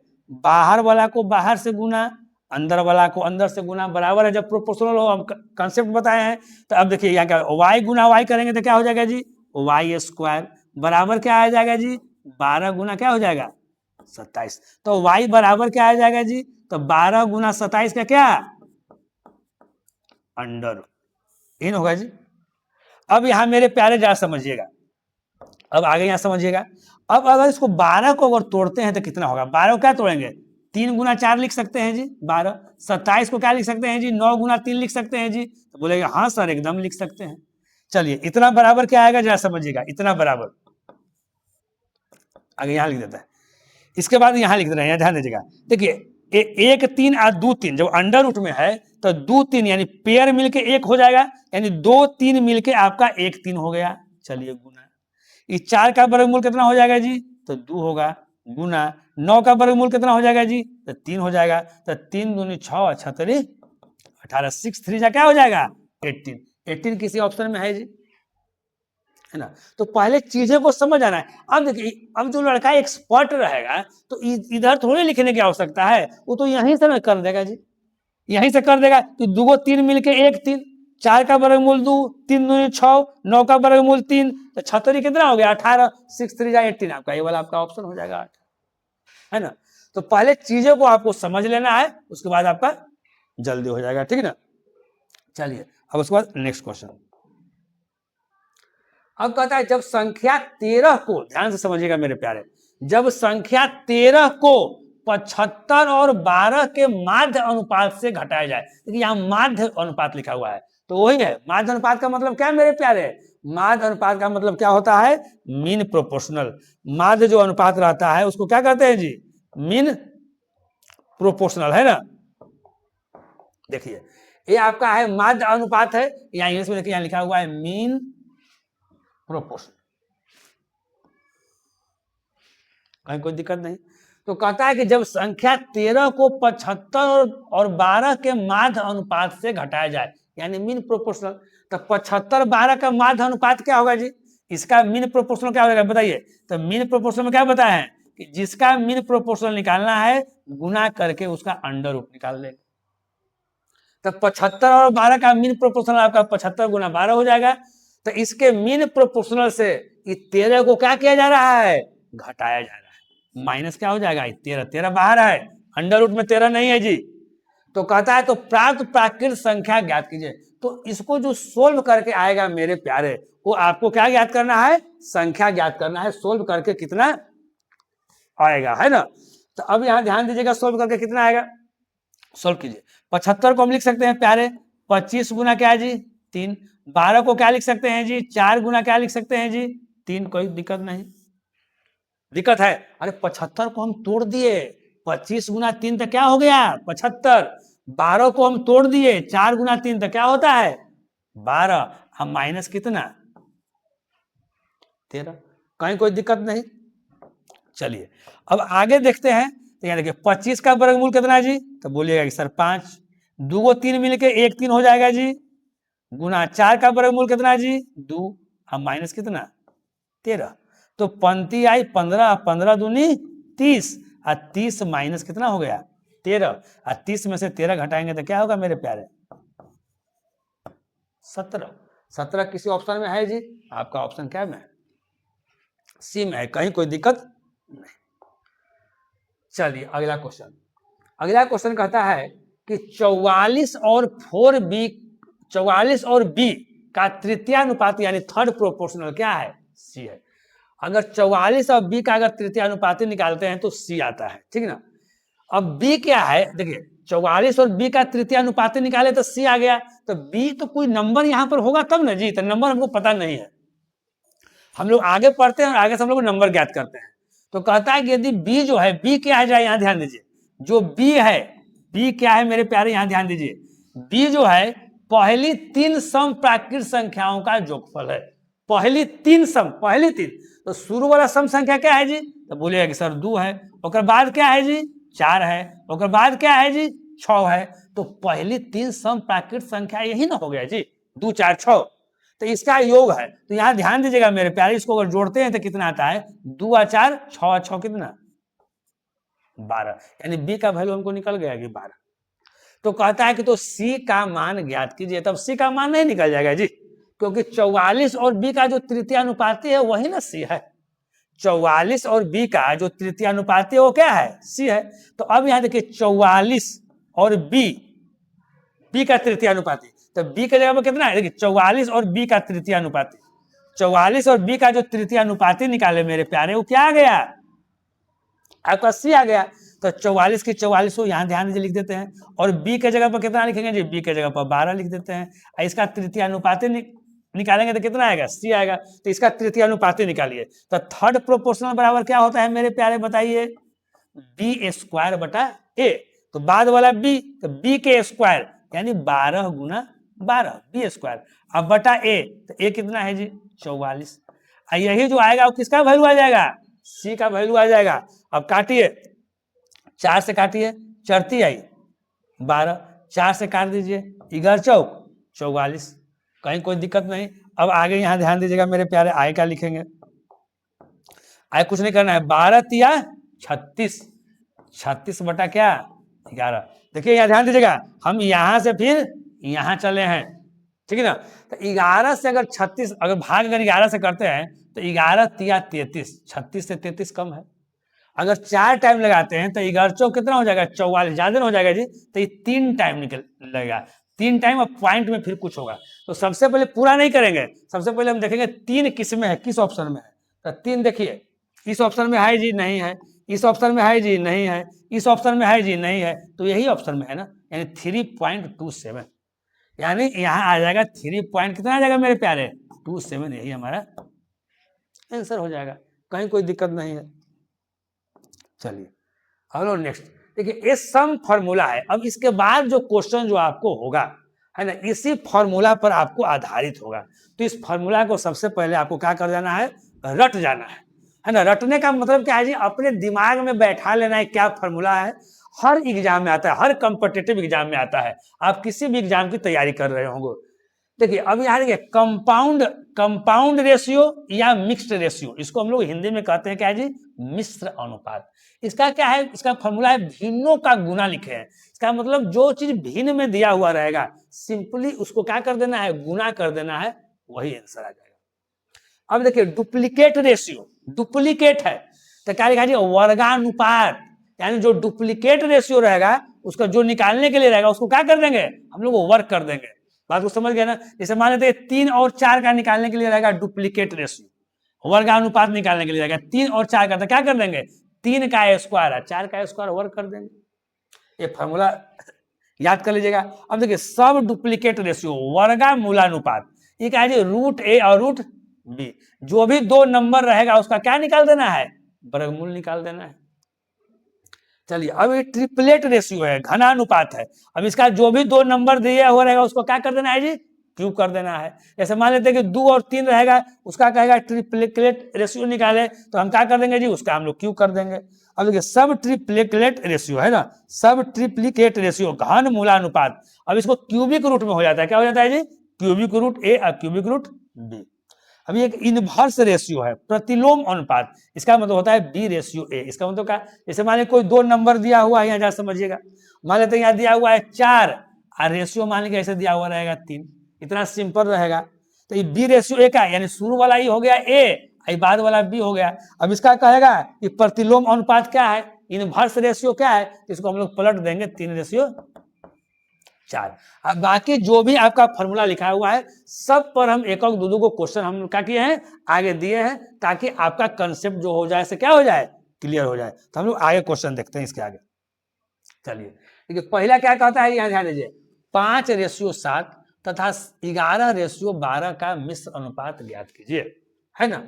बाहर वाला को बाहर से गुना, अंदर वाला को अंदर से गुना, बराबर है जब प्रोपोर्शनल हो, हम कंसेप्ट बताए हैं। तो अब देखिए यहाँ क्या y गुना y करेंगे तो क्या हो जाएगा जी, y² बराबर क्या आ जाएगा जी, 12 गुना क्या हो जाएगा 27। तो y बराबर क्या आ जाएगा जी, तो 12 गुना 27 का क्या अंडर इन होगा जी। अब यहां मेरे प्यारे जरा समझिएगा, अब आगे यहां समझिएगा। अब अगर इसको 12 को अगर तोड़ते हैं तो कितना होगा, 12 को क्या तोड़ेंगे, 3 गुना 4 लिख सकते हैं जी 12। 27 को क्या लिख सकते हैं जी, 9 गुना 3 लिख सकते हैं जी, तो बोलेगा हाँ सर एकदम लिख सकते हैं। चलिए इतना बराबर क्या आएगा जरा समझिएगा, इतना बराबर आगे यहां लिख देता है, इसके बाद यहां लिख दे रहे हैं, ध्यान दीजिएगा। देखिए 1 3 और 2 3 जब अंडर रूट में है तो 2 3 यानी पेयर मिलके 1 हो जाएगा, यानी 2 3 मिलके आपका 1 3 हो गया। चलिए गुना, इस 4 का वर्गमूल कितना हो जाएगा जी, तो 2 होगा, गुना 9 का वर्गमूल कितना हो जाएगा जी, तो 3 हो जाएगा, तो 3 दूनी 6 6 3 18, 6 3 जा क्या हो जाएगा 18। 18 किसी ऑप्शन में है जी, है ना। तो पहले चीजें को समझ आना है। अब देखिए, अब जो लड़का एक्सपर्ट रहेगा तो इधर थोड़ी लिखने की आवश्यकता है, वो तो यहीं से ना कर देगा जी, यहीं से कर देगा। तो 2 3 मिलके 1 3, 4 का वर्गमूल 2, 3 दूनी 6, 9 का वर्गमूल 3, तो 6 कितना हो गया 18, 6 3 जा 18, आपका ये वाला आपका ऑप्शन हो जाएगा 8, है ना। तो पहले चीजों को आपको समझ लेना है, उसके बाद आपका जल्दी हो जाएगा, ठीक है ना। चलिए अब उसके बाद नेक्स्ट क्वेश्चन। अब कहता है जब संख्या 13 को, ध्यान से समझिएगा मेरे प्यारे, जब संख्या 13 को 75 और 12 के माध्य अनुपात से घटाया जाए, देखिए यहाँ माध्य अनुपात लिखा हुआ है, तो वही है माध्य अनुपात का मतलब क्या मेरे प्यारे, माध्य अनुपात का मतलब क्या होता है, मीन प्रोपोर्शनल। माध्य जो अनुपात रहता है उसको क्या कहते हैं जी, मीन प्रोपोर्शनल, है ना। देखिए ये आपका है माध्य अनुपात है, यहाँ इंग्लिश में देखिए यहाँ लिखा हुआ है मीन प्रोपोर्शन, कहीं कोई दिक्कत नहीं। तो कहता है कि जब संख्या 13 को 75 और 12 के माध्य अनुपात से घटाया जाए, यानी मीन प्रोपोर्शनल, तो 75 12 का माध्य अनुपात क्या होगा जी, इसका मीन प्रोपोर्शनल क्या होगा बताइए। तो मीन प्रोपोर्शनल में क्या बताया है कि जिसका मीन प्रोपोर्शनल निकालना है गुना करके उसका अंडर रूट निकाल लेंगे। तो 75 और 12 का मीन प्रोपोर्शनल आपका 75 गुना 12 हो जाएगा। तो इसके मीन प्रोपोर्शनल से 13 को क्या किया जा रहा है, घटाया जा रहा है। माइनस क्या हो जाएगा 13, 13 बाहर है, अंडर रूट में 13 नहीं है जी। तो कहता है तो प्राप्त प्राकृत संख्या ज्ञात कीजिए। तो इसको जो सोल्व करके आएगा मेरे प्यारे, वो आपको क्या ज्ञात करना है, संख्या ज्ञात करना है। सोल्व करके कितना आएगा, है ना। तो अब यहां ध्यान दीजिएगा, सोल्व करके कितना आएगा, सोल्व कीजिए। 75 को हम लिख सकते हैं प्यारे 25 गुना क्या है जी 3। 12 को क्या लिख सकते हैं जी 4 गुना क्या लिख सकते हैं जी 3। कोई दिक्कत नहीं, दिक्कत है। अरे 75 को हम तोड़ दिए, 25 गुना 3 तो क्या हो गया 75। 12 को हम तोड़ दिए, 4 गुना 3 तो क्या होता है 12। हम माइनस कितना 13। कहीं कोई दिक्कत नहीं। चलिए अब आगे देखते हैं। तो यहाँ देखिए 25 का वर्गमूल कितना है जी, तो बोलिएगा कि सर 5। 2 को 3 मिलके 1 3 हो जाएगा जी, गुना 4 का वर्गमूल कितना है जी 2। हम माइनस कितना 13। तो पंक्ति आई 15, 15 दूनी 30, और 30 माइनस कितना हो गया 13, और 30 में से 13 घटाएंगे तो क्या होगा मेरे प्यारे 17। 17 किसी ऑप्शन में है जी, आपका ऑप्शन क्या में सी में है, कहीं कोई दिक्कत नहीं। चलिए अगला क्वेश्चन। अगला क्वेश्चन कहता है कि 44 और 4b, 44 और b का तृतीयानुपाती यानी थर्ड प्रोपोर्शनल क्या है सी है। अगर 44 और b का अगर तृतीयानुपाती निकालते हैं तो सी आता है, ठीक है ना। अब b क्या है, देखिए 44 और b का तृतीयानुपाती निकाले तो सी आ गया। तो b तो कोई नंबर यहां पर होगा तब ना जी, तो नंबर हमको पता नहीं है। हम लोग आगे पढ़ते हैं और आगे से हम लोग नंबर ज्ञात करते हैं। तो कहता है कि यदि b जो है, b क्या है जाए यहां ध्यान दीजिए, जो b है, b क्या है मेरे प्यारे यहां ध्यान दीजिए, b जो है पहली 3 सम प्राकृत संख्याओं का जोगफल है। पहली 3 सम, पहली 3। तो शुरू वाला सम संख्या क्या है जी, तो बोलिएगा कि सर 2 है। और बाद क्या है जी 4 है। और बाद क्या है जी 6 है। तो पहली 3 सम प्राकृत संख्या यही ना हो गया जी 2 4 6। तो इसका योग है। तो यहां ध्यान दीजिएगा मेरे प्यारे, इसको अगर जोड़ते हैं तो कितना आता है 2 और 4 6 और 6 कितना 12, यानी बी का वैल्यू हमको निकल गया कि 12। तो कहता है कि तो सी का मान ज्ञात कीजिए। तब सी का मान नहीं निकल जाएगा जी, क्योंकि 44 और बी का जो तृतीयानुपाती है वही ना सी है। 44 और बी का जो तृतीयानुपाती है वो क्या है सी है। तो अब यहां देखिए 44 और बी का तृतीयानुपाती, तो बी के जगह पर कितना है देखिए 44 और बी का तृतीयानुपाती। 44 और बी का जो तृतीयानुपाती निकाले मेरे प्यारे, वो क्या आ गया आपका सी आ गया। तो 44 की 44 को यहां ध्यान दीजिए लिख देते हैं, और बी के जगह पर कितना लिखेंगे जी, बी के जगह पर 12 लिख देते हैं। इसका तृतीयानुपाती निकालेंगे तो कितना आएगा सी आएगा। तो इसका तृतीयानुपाती निकालिए। तो थर्ड प्रोपोर्शनल बराबर क्या होता है मेरे प्यारे बताइए, बी स्क्वायर बटा ए। तो बाद वाला बी, तो बी के स्क्वायर यानी 12 गुना 12 बी स्क्वायर, अब बटा ए, तो ए कितना है जी 44। यही जो आएगा वो किसका वैल्यू आ जाएगा सी का वैल्यू आ जाएगा। अब काटिए, 4 से काटिए, चरती आई 12, 4 से काट दीजिए 11 चौक 44, कहीं कोई दिक्कत नहीं। अब आगे यहां ध्यान दीजिएगा मेरे प्यारे, आय क्या लिखेंगे, आय कुछ नहीं करना है, 12 तिया 36, 36 बटा क्या 11। देखिए यहाँ ध्यान दीजिएगा, हम यहां से फिर यहां चले हैं, ठीक है ना। तो 11 से अगर 36, अगर भाग अगर 11 से करते हैं तो 11 तिया 33, 36 से 33 कम है। अगर 4 टाइम लगाते हैं तो 11 चौक कितना हो जाएगा 44, ज्यादा हो जाएगा जी। तो ये 3 टाइम निकल लगेगा, 3 टाइम। अब पॉइंट में फिर कुछ होगा। तो सबसे पहले पूरा नहीं करेंगे, सबसे पहले हम देखेंगे 3 किस में है, किस ऑप्शन में है। तो 3 देखिए, इस ऑप्शन में है जी नहीं है, इस ऑप्शन में है जी नहीं है, इस ऑप्शन में है जी नहीं है, तो यही ऑप्शन में है ना, यानी 3.27, यानी यहां आ जाएगा 3 पॉइंट कितना आ जाएगा मेरे प्यारे 27, यही हमारा आंसर हो जाएगा, कहीं कोई दिक्कत नहीं है। चलिए हेलो नेक्स्ट देखिए, ये सम फॉर्मूला है। अब इसके बाद जो क्वेश्चन जो आपको होगा है ना, इसी फॉर्मूला पर आपको आधारित होगा। तो इस फॉर्मूला को सबसे पहले आपको क्या कर जाना है, रट जाना है ना। रटने का मतलब क्या है जी, अपने दिमाग में बैठा लेना है क्या फॉर्मूला है। हर एग्जाम में आता है, हर कॉम्पिटिटिव एग्जाम में आता है, आप किसी भी एग्जाम की तैयारी कर रहे होंगे। देखिए अब यहाँ देखिए कंपाउंड रेशियो या मिक्स्ड रेशियो, इसको हम लोग हिंदी में कहते हैं क्या है जी मिश्र अनुपात। इसका क्या है, इसका फॉर्मूला है भिन्नों का गुना लिखे हैं। इसका मतलब जो चीज भिन्न में दिया हुआ रहेगा सिंपली उसको क्या कर देना है गुना कर देना है, वही आंसर आ जाएगा। अब देखिए डुप्लीकेट रेशियो, डुप्लीकेट है तो क्या लिखा जी, वर्गानुपात, यानी जो डुप्लीकेट रेशियो रहेगा उसका जो निकालने के लिए रहेगा उसको क्या कर देंगे हम लोग, वर्ग कर देंगे। बात को समझ गए ना। जैसे मान लेते 3 और 4 का निकालने के लिए रहेगा डुप्लीकेट रेशियो, वर्गानुपात निकालने के लिए रहेगा 3 और 4 का, तो क्या कर देंगे 3 का स्क्वायर है 4 का स्क्वायर वर्ग कर देंगे। ये फॉर्मूला याद कर लीजिएगा। अब देखिए सब डुप्लीकेट रेशियो वर्गमूलानुपात, ये क्या है रूट ए और रूट बी, जो भी 2 नंबर रहेगा उसका क्या निकाल देना है, वर्गमूल निकाल देना है। चलिए अब ये ट्रिपलेट रेशियो है, घनानुपात है। अब इसका जो भी 2 नंबर दिया हुआ रहेगा उसको क्या कर देना है जी, क्यूब कर देना है। जैसे मान लेते हैं कि 2 और 3 रहेगा, उसका कहेगा ट्रिपलेट रेशियो निकाले, तो हम क्या कर देंगे जी, उसका हम लोग क्यूब कर देंगे। अब देखिए सब ट्रिपलेट रेशियो है ना, सब ट्रिप्लिकेट रेशियो घन मूलानुपात, अब इसको क्यूबिक रूट में हो जाता है, क्या हो जाता है जी, क्यूबिक रूट ए और क्यूबिक रूट बी। अभी एक इनवर्स रेशियो है, प्रतिलोम अनुपात, इसका मतलब होता है बी रेशियो ए। इसका मतलब क्या, जैसे मान लीजिए कोई 2 नंबर दिया हुआ है, यहाँ जा समझिएगा, मान लेते हैं यहाँ दिया हुआ है 4 और रेशियो मान लीजिए ऐसे दिया हुआ रहेगा 3, इतना सिंपल रहेगा। तो ये बी रेशियो ए का, यानी शुरू वाला ही हो गया ए, बाद वाला बी हो गया। अब इसका कहेगा कि प्रतिलोम अनुपात क्या है, इनवर्स रेशियो क्या है, इसको हम लोग पलट देंगे 3 रेशियो 4। अब बाकी जो भी आपका फॉर्मूला लिखा हुआ है सब पर हम एक दो को क्वेश्चन हम क्या किए हैं, आगे दिए हैं, ताकि आपका कंसेप्ट जो हो जाए से क्या हो जाए, क्लियर हो जाए। तो हम लोग आगे क्वेश्चन देखते हैं इसके आगे। चलिए देखिए पहला क्या कहता है, यहाँ ध्यान दीजिए, 5:7 तथा 11:12 का मिश्र अनुपात ज्ञात कीजिए, है ना।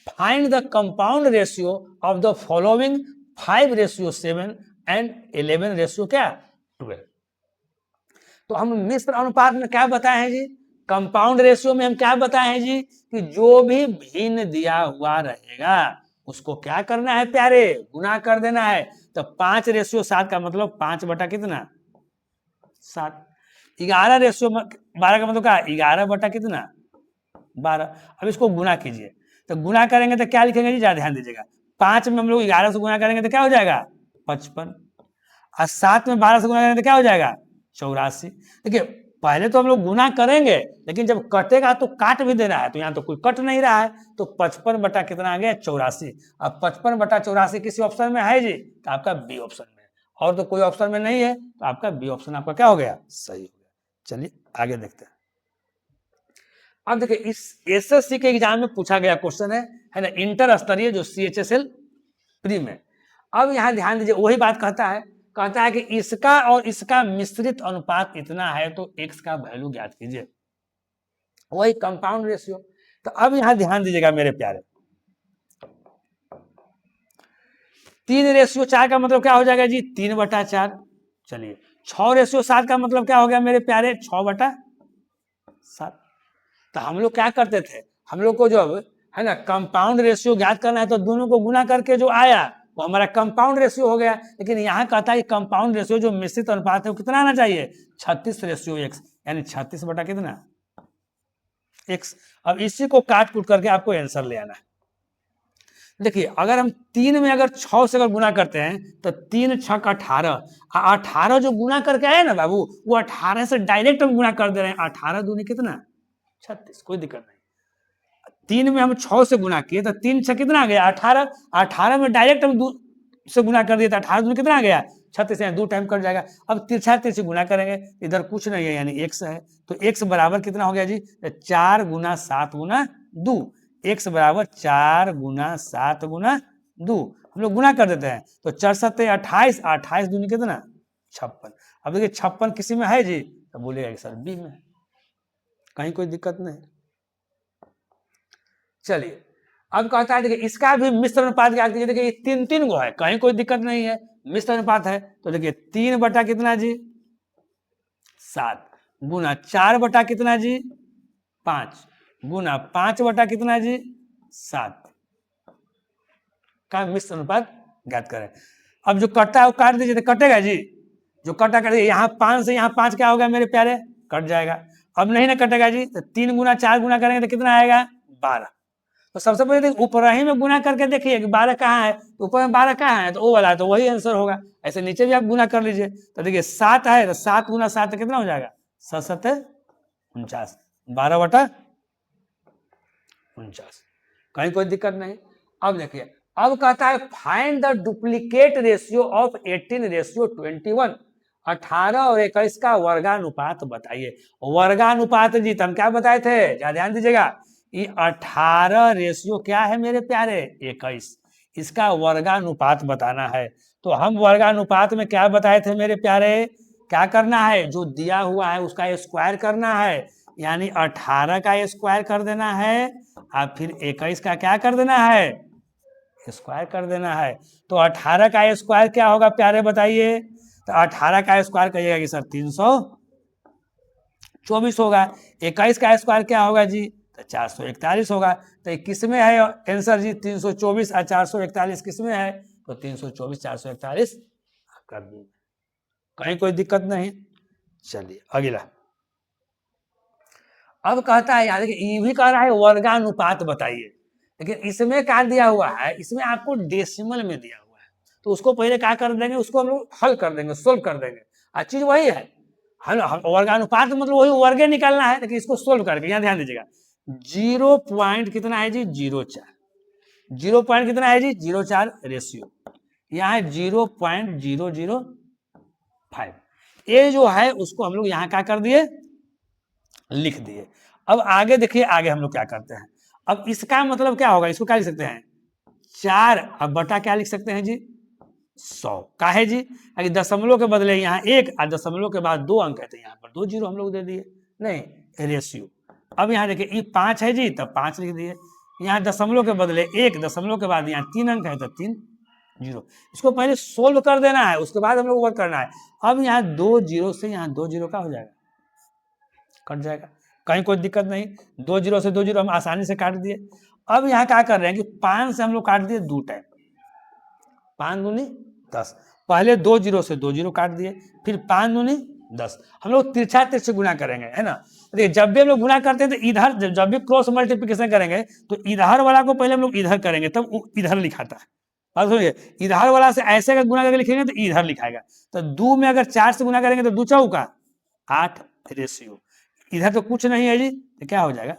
Find the compound ratio of the following 5:7 and 11 क्या 12। तो हम मिश्र अनुपात में क्या बताए हैं जी, कंपाउंड रेशियो में हम क्या बताए हैं जी, कि जो भी भिन्न दिया हुआ रहेगा उसको क्या करना है प्यारे, गुना कर देना है। तो 5:7 का मतलब 5 बटा कितना 7, 11:12 का मतलब क्या 11 बटा कितना 12। अब इसको गुना कीजिए, तो गुना करेंगे तो क्या लिखेंगे जी, ज्यादा ध्यान दीजिएगा, 5 में हम लोग 11 से गुना करेंगे तो क्या हो जाएगा 55, और 7 में 12 से गुना करेंगे तो क्या हो जाएगा 84। देखिए पहले तो हम लोग गुना करेंगे, लेकिन जब कटेगा तो काट भी देना है, तो यहाँ तो कोई कट नहीं रहा है, तो 55 बटा कितना आ गया 84। अब 55 बटा 84 किसी ऑप्शन में है जी, तो आपका बी ऑप्शन में, और तो कोई ऑप्शन में नहीं है, तो आपका बी ऑप्शन आपका क्या हो गया, सही हो गया। चलिए आगे देखते हैं। अब देखिए इस एसएससी के एग्जाम में पूछा गया क्वेश्चन है ना, इंटर स्तरीय जो CHSL प्री में। अब यहाँ ध्यान दीजिए वही बात कहता है कि इसका और इसका मिश्रित अनुपात इतना है, तो x का वैल्यू ज्ञात कीजिए, वही कंपाउंड रेशियो। तो अब यहाँ ध्यान दीजिएगा मेरे प्यारे, 3:4 का मतलब क्या हो जाएगा जी 3/4। चलिए 6:7 का मतलब क्या हो गया मेरे प्यारे 6/7। तो हम लोग क्या करते थे, हम लोग को जो है ना कंपाउंड रेशियो ज्ञात करना है, तो दोनों को गुना करके जो आया वो हमारा कंपाउंड रेशियो हो गया। लेकिन यहाँ कहता है कंपाउंड रेशियो जो मिश्रित अनुपात है वो कितना आना चाहिए 36:x, यानी 36 बटा कितना x। अब इसी को काट कूट करके आपको आंसर ले आना है। देखिए अगर हम 3 में अगर 6 से अगर गुना करते हैं तो 3 6 18, 18 जो गुना करके आए ना बाबू, वो 18 से डायरेक्ट हम गुना कर दे रहे हैं, 18 दूनी कितना 36, कोई दिक्कत नहीं। 3 में हम 6 से गुना किए तो 3 6 कितना आ गया 18, 18 में डायरेक्ट हम 2 से गुना कर दिए तो 18 दूनी कितना आ गया 36, 2 टाइम कट जाएगा। अब तिरछा तिरछी गुना करेंगे, इधर कुछ नहीं है यानी x है, तो x बराबर कितना हो गया जी 4 गुना 7 गुना 2, x बराबर 4 गुना 7 गुना 2। हम लोग गुना कर देते हैं तो 4 7 28, 28 दूनी कितना 56। अब देखिए 56 किसी में है जी, तो बोलेगा सर बी में, कहीं कोई दिक्कत नहीं। चलिए अब कहता है देखिए इसका भी मिश्र अनुपात ज्ञात कीजिए। देखिए 3 गो है, कहीं कोई दिक्कत नहीं है, मिश्र अनुपात है, तो देखिए 3 बटा कितना जी 7 गुना 4 बटा कितना जी 5 गुना 5 बटा कितना जी 7 का मिश्र अनुपात ज्ञात करें। अब जो कटता है वो काट दीजिए, तो कटेगा जी, जो कटा कर यहाँ 5 से यहाँ 5 क्या होगा मेरे प्यारे कट जाएगा। अब नहीं ना कटेगा जी, तो 3 गुना 4 गुना करेंगे तो कितना आएगा 12। तो सबसे पहले ऊपर ही में गुना करके देखिए कि 12 कहाँ है, तो ऊपर में 12 कहाँ है, तो वो वाला है, तो वही आंसर होगा। ऐसे नीचे भी आप गुना कर लीजिए, तो देखिए 7 है, तो 7 गुना 7 तो कितना हो जाएगा 7 7 49, 12 बटा 49, कहीं कोई दिक्कत नहीं। अब देखिए अब कहता है find the duplicate ratio of 18:21, 18 और 21 का वर्गानुपात बताइए। वर्गानुपात जी हम क्या बताए थे, क्या ध्यान दीजिएगा, ये 18 रेशियो क्या है मेरे प्यारे, 21, इसका वर्गानुपात बताना है। तो हम वर्गानुपात में क्या बताए थे मेरे प्यारे, क्या करना है, जो दिया हुआ है उसका स्क्वायर करना है, यानी 18 का स्क्वायर कर देना है और फिर 21 का क्या कर देना है, स्क्वायर कर देना है। तो 18 का स्क्वायर क्या होगा प्यारे बताइए, तो 18 का स्क्वायर कहिएगा कि सर 324 होगा। 21 का स्क्वायर क्या होगा जी, तो 441 होगा। तो किस में है आंसर जी, 324 और 441 किस में है, तो 324 441 कर दी, कहीं कोई दिक्कत नहीं। चलिए अगला, अब कहता है यार ये भी कह रहा है वर्गानुपात बताइए, लेकिन इसमें क्या दिया हुआ है, इसमें आपको डेसिमल में दिया हुआ है, तो उसको पहले क्या कर देंगे, उसको हम लोग हल कर देंगे, सोल्व कर देंगे। और चीज वही है, हम वर्गानुपात मतलब वही वर्गे निकालना है, लेकिन इसको सोल्व करके, यहाँ ध्यान दीजिएगा, 0 पॉइंट कितना है जी, 0.4, 0 पॉइंट कितना है जी, 0.4 रेशियो, यहाँ है 0.005, ये जो है उसको हम लोग यहाँ क्या कर दिए, लिख दिए। अब आगे देखिए, आगे हम लोग क्या करते हैं, अब इसका मतलब क्या होगा, इसको क्या लिख सकते हैं, 4 अब बटा क्या लिख सकते हैं जी, 100 का है जी, अगर दशमलव के बदले यहाँ 1 और दशमलव के बाद 2 अंक है, तो यहाँ पर 2 जीरो हम लोग दे दिए, नहीं रेशियो। अब यहाँ देखिए ये 5 है जी, तब 5 लिख दिए, यहाँ दशमलव के बदले 1, दशमलव के बाद यहाँ 3 अंक है, तो 3 जीरो, इसको पहले सोल्व कर देना है, उसके बाद हम लोग वर्क करना है। अब यहाँ 2 जीरो से यहाँ 2 जीरो का हो जाएगा, कट जाएगा, कहीं कोई दिक्कत नहीं, 2 जीरो से 2 जीरो हम आसानी से काट दिए। अब यहाँ क्या कर रहे हैं कि 5 से हम लोग काट दिए 2 टाइम, 5 दूनी 10, पहले 2 जीरो से 2 जीरो काट दिए, फिर 5 दूनी 10, हम लोग तिरछा तिरछे गुना करेंगे, है ना। देखिए जब भी हम लोग गुना करते हैं तो इधर, जब भी क्रॉस मल्टीप्लिकेशन करेंगे तो इधर वाला को पहले हम लोग इधर करेंगे, तब इधर लिखाता है, बात सुनिए, इधर वाला से ऐसे अगर गुना करके लिखेंगे तो इधर लिखाएगा, तो 2 में अगर 4 से गुना करेंगे तो 2 चौका 8 रेशियो, इधर तो कुछ नहीं है जी, तो क्या हो जाएगा।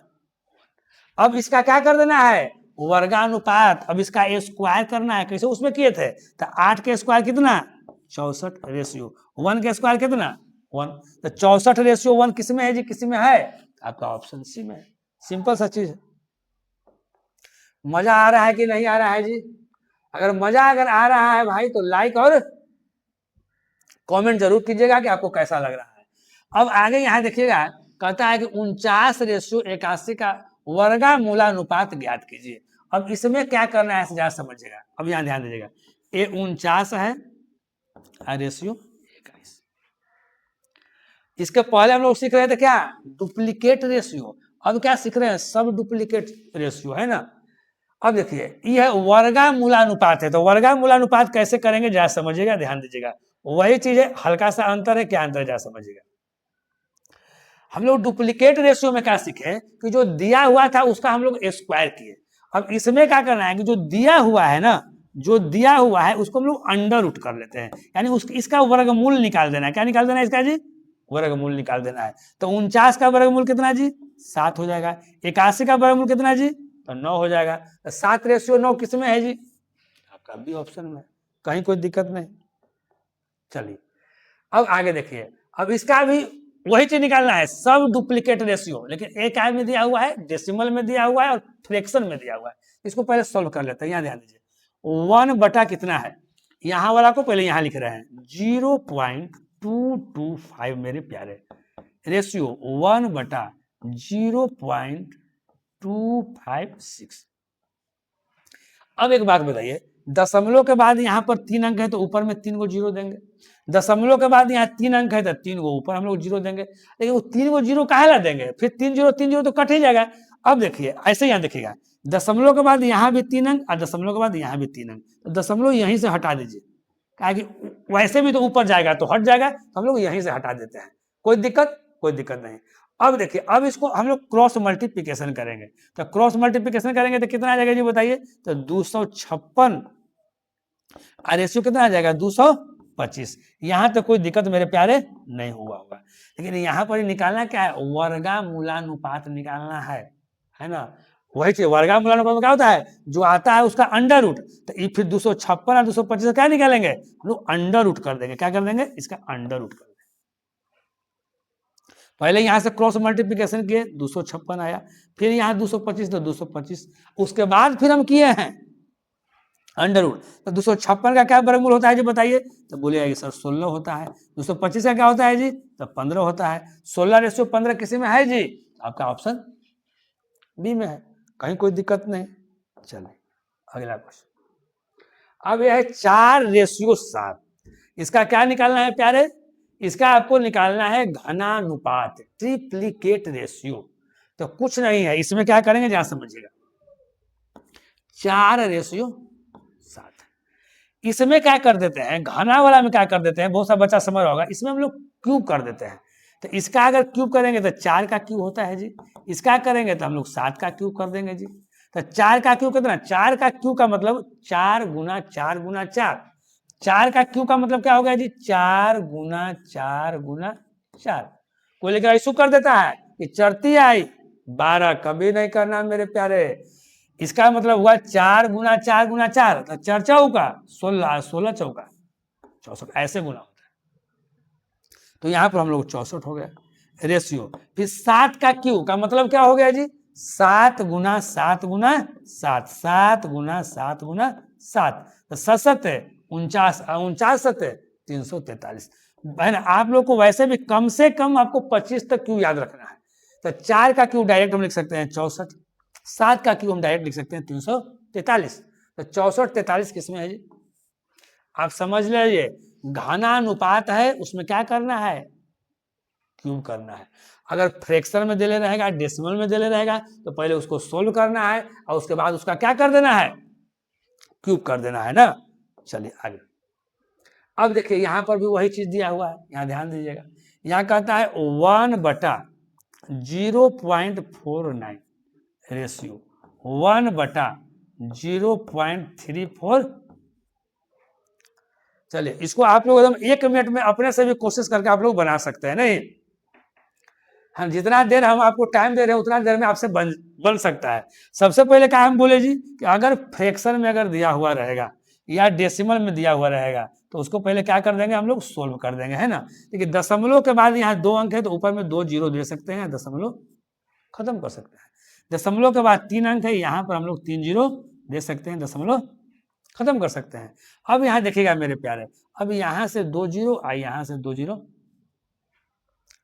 अब इसका क्या कर देना है, वर्गानुपात, अब इसका स्क्वायर करना है, कैसे उसमें किए थे, तो 8 के स्क्वायर कितना 64 रेशियो, 1 के स्क्वायर कितना 1, तो 64 रेशियो 1 किस में है जी, किसी में है, आपका ऑप्शन सी में है, सिंपल सा चीज है। मजा आ रहा है कि नहीं आ रहा है जी, अगर मजा अगर आ रहा है भाई तो लाइक और कमेंट जरूर कीजिएगा कि आपको कैसा लग रहा है। अब आगे यहाँ देखिएगा, कहता है कि 49:81 का वर्गामूलानुपात ज्ञात कीजिए। अब इसमें क्या करना है जरा समझिएगा, अब यहाँ ध्यान दीजिएगा, ये 49 है रेशियो 21, इसके पहले हम लोग सीख रहे थे क्या, डुप्लीकेट रेशियो, अब क्या सीख रहे हैं, सब डुप्लीकेट रेशियो, है ना। अब देखिए यह वर्गामूलानुपात है, तो वर्गामूलानुपात कैसे करेंगे जरा समझिएगा, ध्यान दीजिएगा, वही चीज है, हल्का सा अंतर है, क्या अंतर है जरा समझिएगा। हम लोग डुप्लीकेट रेशियो में क्या सीखे कि जो दिया हुआ था उसका हम लोग स्क्वायर किए। अब इसमें क्या करना है कि जो दिया हुआ है ना, जो दिया हुआ है उसको हम लोग अंडर रूट कर लेते हैं, यानी इसका वर्गमूल निकाल देना है। क्या निकाल देना है इसका जी, वर्गमूल निकाल देना है। तो 49 का वर्गमूल कितना जी, 7 हो जाएगा। 81 का वर्गमूल कितना जी, तो 9 हो जाएगा। तो 7:9 किस में है जी, आपका बी ऑप्शन में, कहीं कोई दिक्कत नहीं। चलिए अब आगे देखिए, अब इसका भी वही चीज निकालना है, सब डुप्लीकेट रेशियो, लेकिन एक आय में दिया हुआ है, डेसिमल में दिया हुआ है और फ्रैक्शन में दिया हुआ है। इसको पहले सोल्व कर लेते हैं। यहाँ ध्यान दीजिए, 1 बटा कितना है, यहाँ वाला को पहले यहाँ लिख रहे हैं 0.225 मेरे प्यारे, रेशियो 1 बटा 0.256। अब एक बात बताइए, दशमलव के बाद यहाँ पर 3 अंक है तो ऊपर में 3 को जीरो देंगे, दशमलव के बाद यहाँ 3 अंक है तो 3 को ऊपर हम लोग जीरो देंगे, लेकिन वो 3 को जीरो काहे ला देंगे, फिर 3 जीरो तो कट ही जाएगा। अब देखिए ऐसे यहाँ देखिएगा, दशमलव के बाद यहाँ भी 3 अंक और दशमलव के बाद यहाँ भी 3 अंक, तो दशमलव यहीं से हटा दीजिए, क्या कि वैसे भी तो ऊपर जाएगा तो हट जाएगा, तो हम लोग यहीं से हटा देते हैं, कोई दिक्कत नहीं। अब देखिए, अब इसको हम लोग क्रॉस मल्टीप्लिकेशन करेंगे, तो क्रॉस मल्टीप्लिकेशन करेंगे तो कितना आ जाएगा जी बताइए, तो 256 रेशियो कितना आ जाएगा 225। यहाँ तो कोई दिक्कत मेरे प्यारे नहीं हुआ होगा, लेकिन यहाँ पर निकालना क्या है, वर्गामूलानुपात निकालना है ना। वही चीज वर्गमूलानुपात में क्या होता है, जो आता है उसका अंडर रूट। तो ये फिर 256 और 225 क्या निकालेंगे हम लोग, अंडर रूट कर देंगे। क्या कर देंगे, इसका अंडर रूट कर देंगे। पहले यहां से क्रॉस मल्टीप्लीकेशन किए 256 आया, फिर यहाँ 225 तो 225, उसके बाद फिर हम किए हैं अंडर रूट। तो 256 का क्या वर्गमूल होता है जी बताइए, तो बोलिएगा कि सर 16 होता है। 225 का क्या होता है जी, तो 15 होता है। 16:15 किसी में है जी, आपका ऑप्शन बी में है, कहीं कोई दिक्कत नहीं। चलिए अगला क्वेश्चन। अब यह है 4:7। इसका क्या निकालना है प्यारे, इसका आपको निकालना है घनानुपात, ट्रिप्लिकेट रेशियो। तो कुछ नहीं है, इसमें क्या करेंगे जहां समझिएगा, 4:7। इसमें क्या कर देते हैं, घना वाला में क्या कर देते हैं, बहुत सा बच्चा समझ रहा होगा, इसमें हम लोग क्यूब कर देते हैं। तो इसका अगर क्यूब करेंगे तो 4 का क्यूब होता है जी, इसका करेंगे तो हम लोग 7 का क्यूब कर देंगे जी। तो 4 का क्यूब कितना, 4 का क्यूब का मतलब 4 गुना 4 गुना 4, 4 का क्यूब का मतलब क्या हो गया जी, 4 गुना 4 गुना 4। कोई लेकर ऐसू कर देता है कि चढ़ती आई 12, कभी नहीं करना मेरे प्यारे। इसका मतलब हुआ 4 गुना 4 गुना 4, तो 4 चौका 16, 16 चौका 64, ऐसे गुना होता है। तो यहां पर हम लोग 64 हो गया रेशियो। फिर 7 का क्यूब का मतलब क्या हो गया जी, 7 गुना 7 गुना 7, 7 गुना 7 गुना 7, तो 7 है 49, 49 7 343। बहन आप लोग को वैसे भी कम से कम आपको 25 तक क्यूब याद रखना है। तो 4 का क्यूब डायरेक्ट हम लिख सकते हैं 64, 7 का क्यूब हम डायरेक्ट लिख सकते हैं 343। तो 64 43 किसमें है जी, आप समझ लीजिए। घनानुपात है, उसमें क्या करना है, क्यूब करना है। अगर फ्रैक्शन में दे रहेगा, डेसिमल में दे रहेगा, तो पहले उसको सोल्व करना है और उसके बाद उसका क्या कर देना है, क्यूब कर देना है ना। चलिए आगे। अब देखिए यहां पर भी वही चीज दिया हुआ है, यहां ध्यान दीजिएगा। यहां कहता है 1/0.49 रेशियो, 1/0.34। चलिए इसको आप लोग एकदम 1 मिनट में अपने से भी कोशिश करके आप लोग बना सकते हैं, नहीं हम जितना देर हम आपको टाइम दे रहे हैं उतना देर में आपसे बन सकता है। सबसे पहले क्या हम बोले जी कि अगर फ्रैक्शन में अगर दिया हुआ रहेगा या डेसिमल में दिया हुआ रहेगा तो उसको पहले क्या कर देंगे हम लोग, सोल्व कर देंगे, है ना। देखिए दशमलव के बाद यहाँ 2 अंक है तो ऊपर में 2 जीरो दे सकते हैं, दशमलव खत्म कर सकते हैं। दशमलव के बाद 3 अंक है, यहाँ पर हम लोग 3 जीरो दे सकते हैं, दशमलव खत्म कर सकते हैं। अब यहाँ देखिएगा मेरे प्यारे, अब यहाँ से 2 जीरो और यहाँ से 2 जीरो